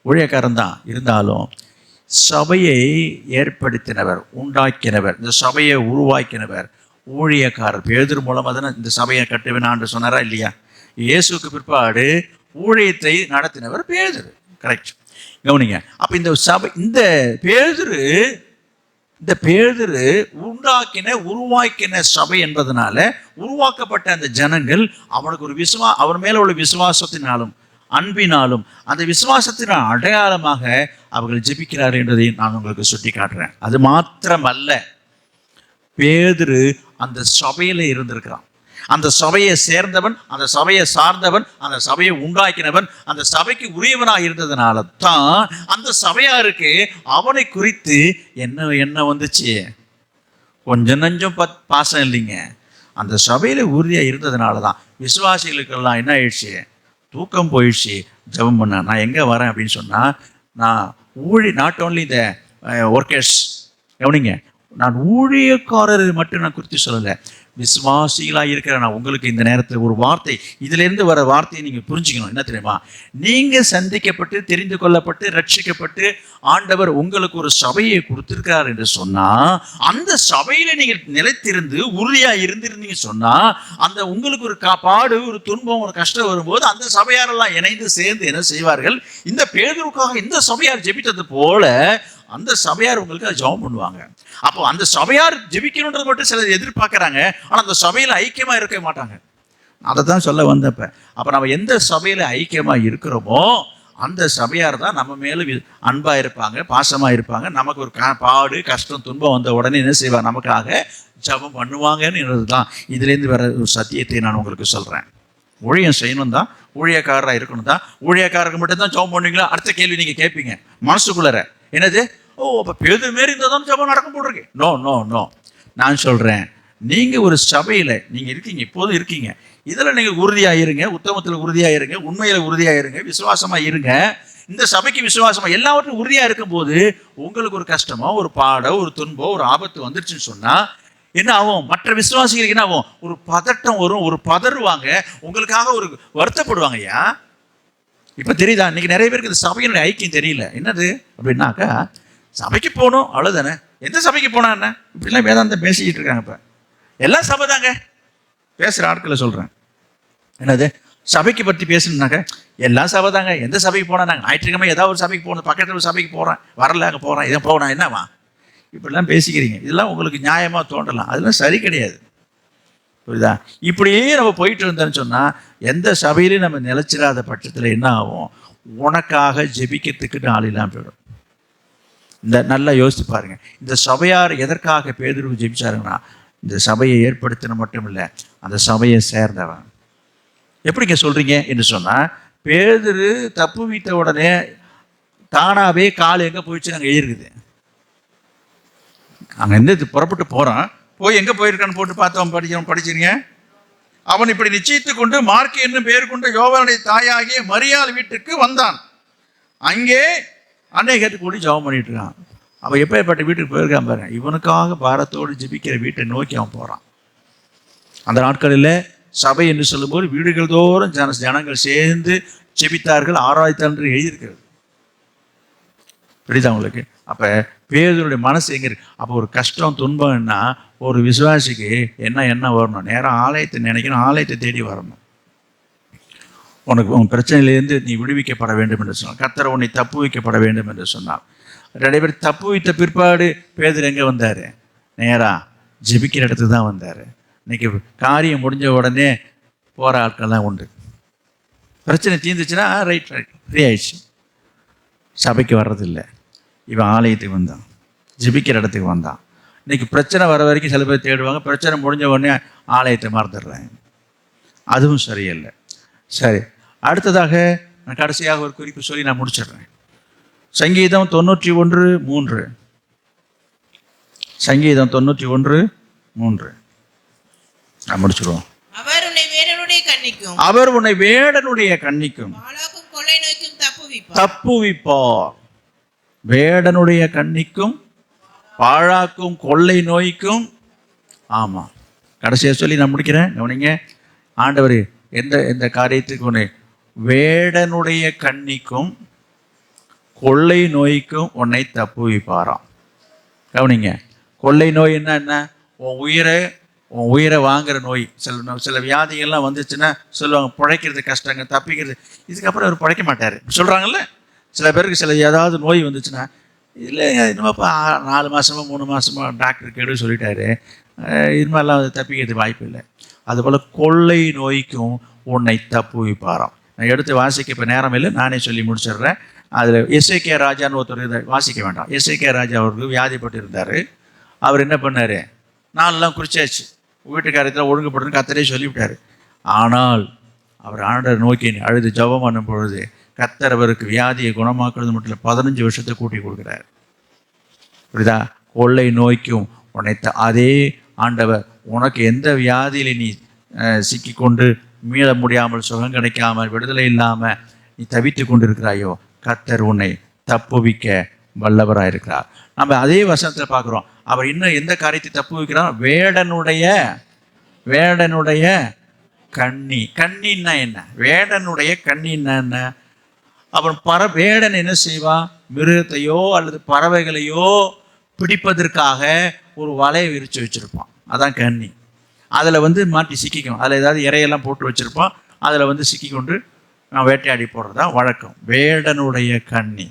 A: ஊழியக்காரன் தான் இருந்தாலும் சபையை ஏற்படுத்தினவர், உண்டாக்கினவர், இந்த சபையை உருவாக்கினவர் ஊழியக்காரர். பேதுரு மூலமாக தானே இந்த சபையை கட்டுவேனான்னு சொன்னாரா இல்லையா? இயேசுக்கு பிற்பாடு ஊழியத்தை நடத்தினவர் பேதுரு. கரெக்ட், கவனிங்க. அப்போ இந்த சபை, இந்த பேதுரு உருவாக்கின சபை என்பதனால உருவாக்கப்பட்ட அந்த ஜனங்கள் அவனுக்கு ஒரு அவர் மேல உள்ள விசுவாசத்தினாலும் அன்பினாலும் அந்த விசுவாசத்தின் அடையாளமாக அவர்கள் ஜெபிக்கிறார்கள் என்பதை நான் உங்களுக்கு சுட்டி காட்டுறேன். அது மாத்திரமல்ல, பேதுரு அந்த சபையில இருந்திருக்கிறான். அந்த சபையை சேர்ந்தவன், அந்த சபையை சார்ந்தவன், அந்த சபையை உண்டாக்கினவன், அந்த சபைக்கு உரியவனாக இருந்ததுனால தான் அந்த சபையாருக்கு அவனை குறித்து என்ன வந்துச்சு? கொஞ்சம் நஞ்சம் பாசம் இல்லைங்க. அந்த சபையில உறுதியாக இருந்ததுனால தான் விசுவாசிகளுக்கெல்லாம் என்ன ஆயிடுச்சு? தூக்கம் போயிடுச்சு. ஜெபம் பண்ண நான் எங்கே வரேன் அப்படின்னு சொன்னால், நான் நாட் ஓன்லி இந்த ஒர்க்கர்ஸ், கவனிங்க, நான் ஊழியக்காரர் மட்டும் நான் குறித்து சொல்லலை, விசுவாசிகளாக இருக்கிற நான் உங்களுக்கு இந்த நேரத்தில் ஒரு வார்த்தை, இதிலிருந்து வர வார்த்தையை நீங்கள் புரிஞ்சுக்கணும். என்ன தெரியுமா? நீங்கள் சந்திக்கப்பட்டு தெரிந்து கொள்ளப்பட்டு ரட்சிக்கப்பட்டு ஆண்டவர் உங்களுக்கு ஒரு சபையை கொடுத்திருக்கிறார் என்று சொன்னால், அந்த சபையில நீங்கள் நிலைத்திருந்து உறுதியாக இருந்திருந்தீங்க சொன்னால், அந்த உங்களுக்கு ஒரு பாடு ஒரு துன்பம் ஒரு கஷ்டம் வரும்போது அந்த சபையாரெல்லாம் இணைந்து சேர்ந்து என்ன செய்வார்கள்? இந்த பேதுருவுக்காக இந்த சபையார் ஜெபித்தது போல அந்த சபையார் உங்களுக்கு அதை ஜெபம் பண்ணுவாங்க. அப்போ அந்த சபையார் ஜெபிக்கணுன்றது மட்டும் சிலர் எதிர்பார்க்குறாங்க, ஆனால் அந்த சபையில் ஐக்கியமாக இருக்க மாட்டாங்க. அதை தான் சொல்ல வந்தப்ப. அப்போ நம்ம எந்த சபையில் ஐக்கியமாக இருக்கிறோமோ அந்த சபையார் தான் நம்ம மேலே அன்பாக இருப்பாங்க, பாசமாக இருப்பாங்க. நமக்கு ஒரு பாடு கஷ்டம் துன்பம் வந்த உடனே என்ன செய்வாங்க? நமக்காக ஜெபம் பண்ணுவாங்கன்னு தான் இதுலேருந்து வர ஒரு சத்தியத்தை நான் உங்களுக்கு சொல்கிறேன். ஊழியம் செய்யணும் தான், ஊழியக்காரராக இருக்கணும் தான். ஊழியக்காரருக்கு மட்டும்தான் ஜெபம் பண்ணுவீங்களா? அடுத்த கேள்வி நீங்கள் கேட்பீங்க மனசுக்குள்ளார, என்னது? ஓ, அப்போ பேதுரு மாரி இருந்தால் தான் ஜெபம் நடக்கும் போட்டிருக்கு. No no no. நான் சொல்கிறேன், நீங்கள் ஒரு சபையில் நீங்கள் இருக்கீங்க, இப்போதும் இருக்கீங்க. இதில் நீங்கள் உறுதியாக இருங்க, உத்தமத்தில் உறுதியாக இருங்க, உண்மையில் உறுதியாக இருங்க, விசுவாசமாக இருங்க. இந்த சபைக்கு விசுவாசமாக எல்லாவற்றும் உறுதியாக இருக்கும்போது உங்களுக்கு ஒரு கஷ்டமோ ஒரு பாடோ ஒரு துன்போ ஒரு ஆபத்து வந்துருச்சுன்னு சொன்னால் என்ன ஆகும்? மற்ற விசுவாசிகளுக்கு என்ன ஆகும்? ஒரு பதட்டம் வரும், ஒரு பதறுவாங்க, உங்களுக்காக ஒரு வருத்தப்படுவாங்க. ஐயா, இப்போ தெரியுதா? இன்னைக்கு நிறைய பேருக்கு இந்த சபையினுடைய ஐக்கியம் தெரியல. என்னது அப்படின்னாக்கா, சபைக்கு போகணும் அவ்வளோதானே, எந்த சபைக்கு போனா என்ன, இப்படிலாம் வேதாந்தம் பேசிக்கிட்டு இருக்காங்க. இப்போ எல்லாம் சபை தாங்க பேசுகிற ஆட்களை சொல்கிறேன். என்னது சபைக்கு பற்றி பேசணுன்னாக்க எல்லாம் சபை தாங்க, எந்த சபைக்கு போனால் நாங்கள் ஞாயிற்றுக்கிழமை ஏதாவது ஒரு சபைக்கு போகணும், பக்கத்தில் ஒரு சபைக்கு போகிறேன், வரல அங்கே போகிறேன், இதை போகணும், என்னவா இப்படிலாம் பேசிக்கிறீங்க. இதெல்லாம் உங்களுக்கு நியாயமாக தோன்றலாம், அதெல்லாம் சரி கிடையாது. புரியுதா? இப்படியே நம்ம போயிட்டு இருந்தோம்னு சொன்னால் எந்த சபையிலையும் நம்ம நிலைச்சிடாத பட்சத்தில் என்ன ஆகும்? உனக்காக ஜெபிக்கிறதுக்குன்னு ஆள் இல்லாமல் போயிடும். இந்த நல்லா யோசித்து பாருங்க. இந்த சபையார் எதற்காக பேதுரு ஜெபிச்சாருங்கன்னா, இந்த சபையை ஏற்படுத்தின மட்டும் இல்லை, அந்த சபையை சேர்ந்தவன். எப்படிங்க சொல்றீங்க என்று சொன்னால், பேதுரு தப்பு வீட்ட உடனே தானாவே கால் எங்கே போயிடுச்சு நாங்கள் எழுதிருக்குது. அங்கேருந்து புறப்பட்டு போகிறான், போய் எங்கே போயிருக்கான்னு போட்டு பார்த்தவன் படிச்சிருங்க. அவன் இப்படி நிச்சயித்து கொண்டு மார்க்கு என்னும் பெயர் கொண்ட யோவானுடைய தாயாகிய மரியாள் வீட்டுக்கு வந்தான். அங்கே அநேகருக்கு கூடி ஜெபம் பண்ணிட்டு இருக்கான். அவன் எப்பேற்பட்ட வீட்டுக்கு போயிருக்கான் பாருங்க. இவனுக்காக பாரத்தோடு ஜெபிக்கிற வீட்டை நோக்கி அவன் போகிறான். அந்த நாட்களில் சபை என்று சொல்லும்போது வீடுகள் தோறும் ஜனங்கள் சேர்ந்து ஜெபித்தார்கள், ஆராய்த்தார்கள் எழுதியிருக்கிறது. புரியுதா உங்களுக்கு? அப்போ பேதுருடைய மனசு எங்கே இருக்கு? அப்போ ஒரு கஷ்டம் துன்பம்னா ஒரு விசுவாசிக்கு என்ன வரணும்? நேராக ஆலயத்தை நினைக்கணும், ஆலயத்தை தேடி வரணும். உனக்கு உன் பிரச்சனையிலேருந்து நீ விடுவிக்கப்பட வேண்டும் என்று சொன்னார். கர்த்தர் உன்னை தப்பு வைக்கப்பட வேண்டும் என்று சொன்னார். ரெண்டு பேர் தப்பு வைத்த பிற்பாடு பேதுரு எங்கே வந்தார்? நேராக ஜெபிக்கிற இடத்துக்கு தான் வந்தார். இன்னைக்கு காரியம் முடிஞ்ச உடனே போகிற ஆட்கள்லாம் உண்டு. பிரச்சனை தீர்ந்துச்சுன்னா ரைட் ஃப்ரீ ஆயிடுச்சு, சபைக்கு வர்றதில்லை. இவன் ஆலயத்துக்கு வந்தான், ஜெபிக்கிற இடத்துக்கு வந்தான். இன்றைக்கி பிரச்சனை வர வரைக்கும் சில பேர் தேடுவாங்க, பிரச்சனை முடிஞ்ச உடனே ஆலயத்தை மறந்துடுறாங்க. அதுவும் சரியில்லை. சரி, அடுத்ததாக நான் கடைசியாக ஒரு குறிப்பு சொல்லி நான் முடிச்சிடுறேன். சங்கீதம் 91:3. சங்கீதம் 91:3 நான் முடிச்சிடுவோம். அவர் உன்னை வேடனுடைய கண்ணிக்கும் தப்புவிப்பார். வேடனுடைய கண்ணிக்கும் பாழாக்கும் கொள்ளை நோய்க்கும். ஆமாம், கடைசியாக சொல்லி நான் முடிக்கிறேன். கவனிங்க, ஆண்டவர் எந்த காரியத்துக்கு உன்னை வேடனுடைய கண்ணிக்கும் கொள்ளை நோய்க்கும் உன்னை தப்புவிப்பாராம். கவனிங்க, கொள்ளை நோய் என்ன? உன் உயிரை வாங்குற நோய். சில வியாதிகள்லாம் வந்துச்சுன்னா சொல்லுவாங்க, பிழைக்கிறது கஷ்டங்க, தப்பிக்கிறது. இதுக்கப்புறம் அவர் பிழைக்க மாட்டார் சொல்கிறாங்கல்ல. சில பேருக்கு ஏதாவது நோய் வந்துச்சுன்னா, இல்லை இன்னும்ப்பா 4 மாதமோ 3 மாதமோ டாக்டர் கேடு சொல்லிட்டாரு, இது மாதிரிலாம் தப்பிக்கிறது வாய்ப்பு இல்லை. அதுபோல் கொள்ளை நோய்க்கும் உன்னை தப்புவிப்பாராம். நான் எடுத்து வாசிக்க இப்போ நேரம் இல்லை, நானே சொல்லி முடிச்சிடுறேன். அதில் எஸ்ஐகே ராஜான்னு ஒருத்தர் வாசிக்க வேண்டாம். எஸ்ஐகே ராஜா அவருக்கு வியாதிப்பட்டு இருந்தார். அவர் என்ன பண்ணார்? நாளெல்லாம் குறிச்சாச்சு, வீட்டுக்காரத்தில் ஒழுங்குபடுன்னு கர்த்தரே சொல்லிவிட்டார். ஆனால் அவர் ஆண்டவர் நோக்கி அழுது ஜெபம் பண்ணும் பொழுது கர்த்தர் அவருக்கு வியாதியை குணமாக்குறது மட்டும் இல்லை, 15 வருஷத்தை கூட்டி கொடுக்குறார். புரியுதா? கொள்ளை நோய்க்கும் உன்னை அதே ஆண்டவர் உனக்கு எந்த வியாதியில் நீ சிக்கிக்கொண்டு மீள முடியாமல் சுகம் கிடைக்காமல் விடுதலை இல்லாமல் நீ தவித்து கொண்டு இருக்கிறாயோ, கர்த்தர் உன்னை தப்புவிக்க வல்லவராக இருக்கிறார். நம்ம அதே வசனத்தில் பார்க்குறோம். அவர் இன்னும் எந்த காரியத்தை தப்பு வைக்கிறார்? வேடனுடைய வேடனுடைய கண்ணி. கண்ணின்னா என்ன? வேடனுடைய கண்ணின்னா என்ன? அவன் வேடன் என்ன செய்வான்? மிருகத்தையோ அல்லது பறவைகளையோ பிடிப்பதற்காக ஒரு வலையை விரித்து வச்சுருப்பான். அதான் கண்ணி. அதில் மாட்டி சிக்கிக்கும். அதில் ஏதாவது இறையெல்லாம் போட்டு வச்சுருப்பான். அதில் சிக்கி கொண்டு நான் வேட்டையாடி போடுறதா வழக்கம். வேடனுடைய கண்ணி.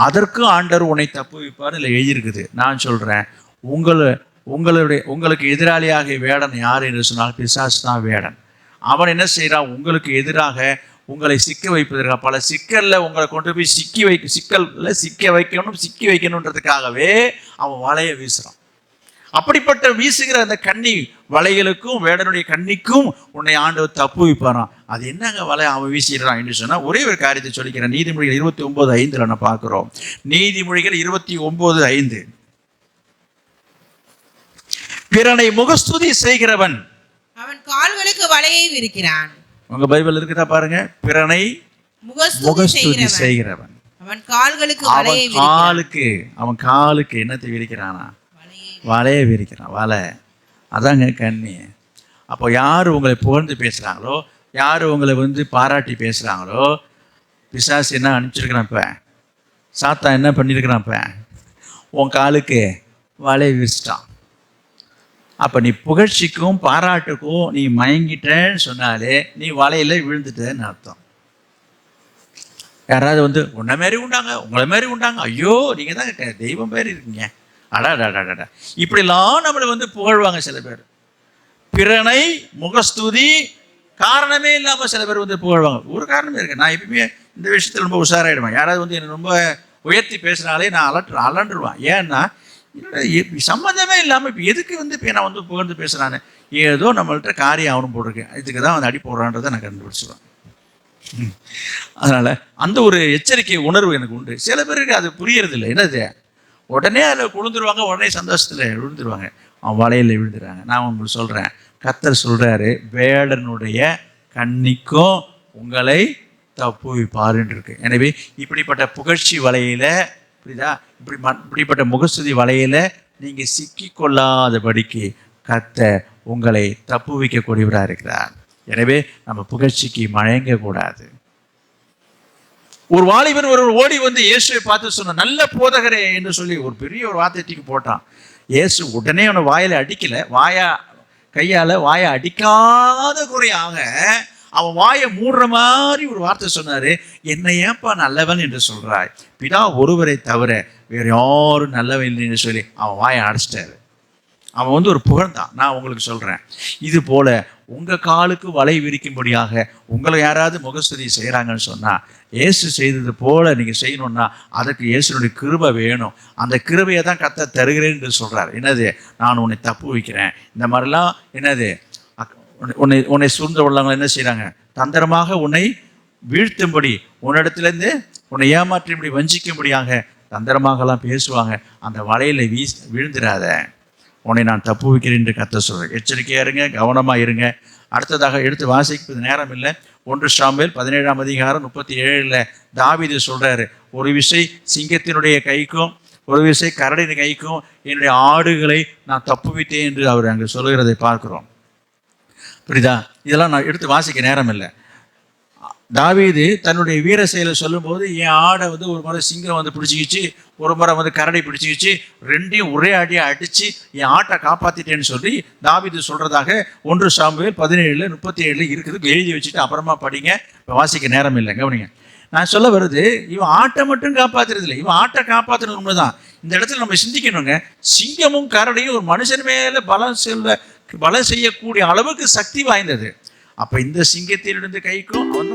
A: அதற்கு ஆண்டவர் உன்னை தப்புவிப்பார் இல்லை எழுதியிருக்குது. நான் சொல்கிறேன், உங்களுக்கு எதிராளியாக வேடன் யார் என்று சொன்னால் பிசாசு தான் வேடன். அவன் என்ன செய்கிறான்? உங்களுக்கு எதிராக உங்களை சிக்க வைப்பதற்காக பல சிக்கலில் உங்களை கொண்டு போய் சிக்க வைக்கணுன்றதுக்காகவே அவன் வலையை வீசுகிறான். அப்படிப்பட்ட வீசுகிற அந்த கண்ணி வலைகளுக்கும் வேடனுடைய கண்ணிக்கும் உன்னை ஆண்டவர் தப்புவிப்பாரான். அது என்னங்க வலை அவன் வீசிடுறான் என்று சொன்னால் ஒரே ஒரு காரியத்தை சொல்லிக்கிறேன். நீதிமொழிகள் 29:5 நான் பார்க்குறோம். நீதிமொழிகள் 29:5, பிறனை முகஸ்துதி செய்கிறவன்
B: அவன் கால்களுக்கு வலையை விரிக்கிறான்.
A: உங்க பைபிள் இருக்குதா பாருங்க. பிறனை முகஸ்துதி செய்கிறவன்
B: அவன் கால்களுக்கு
A: அவன் காலுக்கு என்னத்தை விரிக்கிறானா? வலையை விரிக்கிறான். வலை அதாங்க கண்ணி. அப்போ யார் உங்களை புகழ்ந்து பேசுகிறாங்களோ, யார் உங்களை பாராட்டி பேசுகிறாங்களோ, பிசாசு என்ன அனுப்பிச்சிருக்கிறான்? இப்போ சாத்தான் என்ன பண்ணியிருக்கிறான்? இப்போ உன் காலுக்கு வலையை விரிச்சிட்டான். அப்போ நீ புகழ்ச்சிக்கும் பாராட்டுக்கும் நீ மயங்கிட்டேன்னு சொன்னாலே நீ வலையில் விழுந்துட்டேன்னு அர்த்தம். யாராவது உன்னை மாரி உண்டாங்க, உங்களை மாரி உண்டாங்க, ஐயோ நீங்கள் தான் தெய்வம் மாரி இருக்கீங்க, அடாடாடாடா, இப்படிலாம் நம்மளை புகழ்வாங்க சில பேர். பிறனை முகஸ்துதி காரணமே இல்லாமல் சில பேர் புகழ்வாங்க. ஒரு காரணமே இருக்கு. நான் எப்பயுமே இந்த விஷயத்தில் ரொம்ப உஷாராயிடுவேன். யாராவது என்னை ரொம்ப உயர்த்தி பேசுனாலே நான் அலண்டுருவேன். ஏன்னா சம்மந்தமே இல்லாமல் இப்போ எதுக்கு இப்போ நான் புகழ்ந்து பேசுகிறான்னு, ஏதோ நம்மள்கிட்ட காரியம் ஆகணும் போட்டிருக்கேன், இதுக்கு தான் அடி போடுறான்றதை நான் கண்டுபிடிச்சிடுவேன். அதனால் அந்த ஒரு எச்சரிக்கை உணர்வு எனக்கு உண்டு. சில பேருக்கு அது புரியறதில்லை. என்னது, உடனே அதில் விழுந்துருவாங்க, உடனே சந்தோஷத்தில் விழுந்துருவாங்க, அவன் வலையில் விழுந்துடுறாங்க. நான் உங்களுக்கு சொல்கிறேன், கர்த்தர் சொல்கிறாரு, வேடனுடைய கண்ணிக்கும் உங்களை தப்புவிப்பாருன்னு இருக்கு. எனவே இப்படிப்பட்ட புகழ்ச்சி வலையில், புரியுதா, இப்படிப்பட்ட முகஸ்துதி வலையில் நீங்கள் சிக்கிக்கொள்ளாதபடிக்கு கர்த்தர் உங்களை தப்புவிக்கக்கூடியவராக இருக்கிறார். எனவே நம்ம புகழ்ச்சிக்கு மயங்கக்கூடாது. ஒரு வாலிபன் ஒருவர் ஓடி இயேசுவை பார்த்து சொன்ன, நல்ல போதகரே என்று சொல்லி ஒரு பெரிய ஒரு வார்த்தைக்கு போட்டான். இயேசு உடனே அவனை வாயில அடிக்கல, கையால் வாயை அடிக்காத குறையாக அவன் வாயை மூடுற மாதிரி ஒரு வார்த்தை சொன்னாரு, என்னை ஏன்பா நல்லவன் என்று சொல்றாய், பிதா ஒருவரை தவிர வேற யாரும் நல்லவன் இல்லை என்று சொல்லி அவன் வாயை அடைச்சிட்டாரு. அவன் ஒரு புகழ்ந்தான். நான் உங்களுக்கு சொல்றேன், இது போல உங்க காலுக்கு வலை விரிக்கும்படியாக உங்களை யாராவது முகஸ்துதி செய்கிறாங்கன்னு சொன்னா, இயேசு செய்தது போல நீங்க செய்யணும்னா அதுக்கு இயேசுனுடைய கிருபை வேணும். அந்த கிருபையை தான் கர்த்தர் தருகிறேன் என்று சொல்றாரு. என்னது, நான் உன்னை தப்பு வைக்கிறேன். இந்த மாதிரிலாம் என்னது, உன்னை சூழ்ந்த உள்ளவங்களை என்ன செய்கிறாங்க, தந்திரமாக உன்னை வீழ்த்தும்படி, உன்னிடத்துலேருந்து உன்னை ஏமாற்றும்படி, வஞ்சிக்கும்படியாக தந்திரமாகலாம் பேசுவாங்க. அந்த வலையில் விழுந்துடாத, உன்னை நான் தப்பு வைக்கிறேன் என்று கர்த்தர் சொல்கிறேன். எச்சரிக்கையாக இருங்க, கவனமாக இருங்க. அடுத்ததாக எடுத்து வாசிப்பது நேரம் இல்லை. 1 சாமுவேல் 17:37 தாவீது சொல்கிறாரு, ஒரு விசை சிங்கத்தினுடைய கைக்கும் ஒரு விசை கரடின் கைக்கும் என்னுடைய ஆடுகளை நான் தப்புவித்தேன் என்று அவர் அங்கே சொல்கிறதை பார்க்குறோம். புரியுதா? இதெல்லாம் நான் எடுத்து வாசிக்க நேரம் இல்லை. தாவீது தன்னுடைய வீர செயலை சொல்லும்போது, என் ஆடை ஒரு முறை சிங்கம் பிடிச்சிக்கிச்சு, ஒரு முறை கரடி பிடிச்சிக்கிச்சு, ரெண்டையும் ஒரே அடியாக அடித்து என் ஆட்டை காப்பாற்றிட்டேன்னு சொல்லி தாவீது சொல்கிறதாக 1 சாமுவேல் 17:37 இருக்குது. எழுதி வச்சுட்டு அப்புறமா படிங்க, இப்போ வாசிக்க நேரம் இல்லை. கவனிங்க, நான் சொல்ல வருது, இவன் ஆட்டை மட்டும் காப்பாற்றுறது இல்லை, இவன் ஆட்டை காப்பாற்றுறது உண்மைதான். இந்த இடத்துல நம்ம சிந்திக்கணுங்க, சிங்கமும் கரடியும் ஒரு மனுஷன் மேலே பலம் செய்யக்கூடிய அளவுக்கு சக்தி வாய்ந்தது. அப்போ இந்த சிங்கத்திலிருந்து கைக்கும் அவன்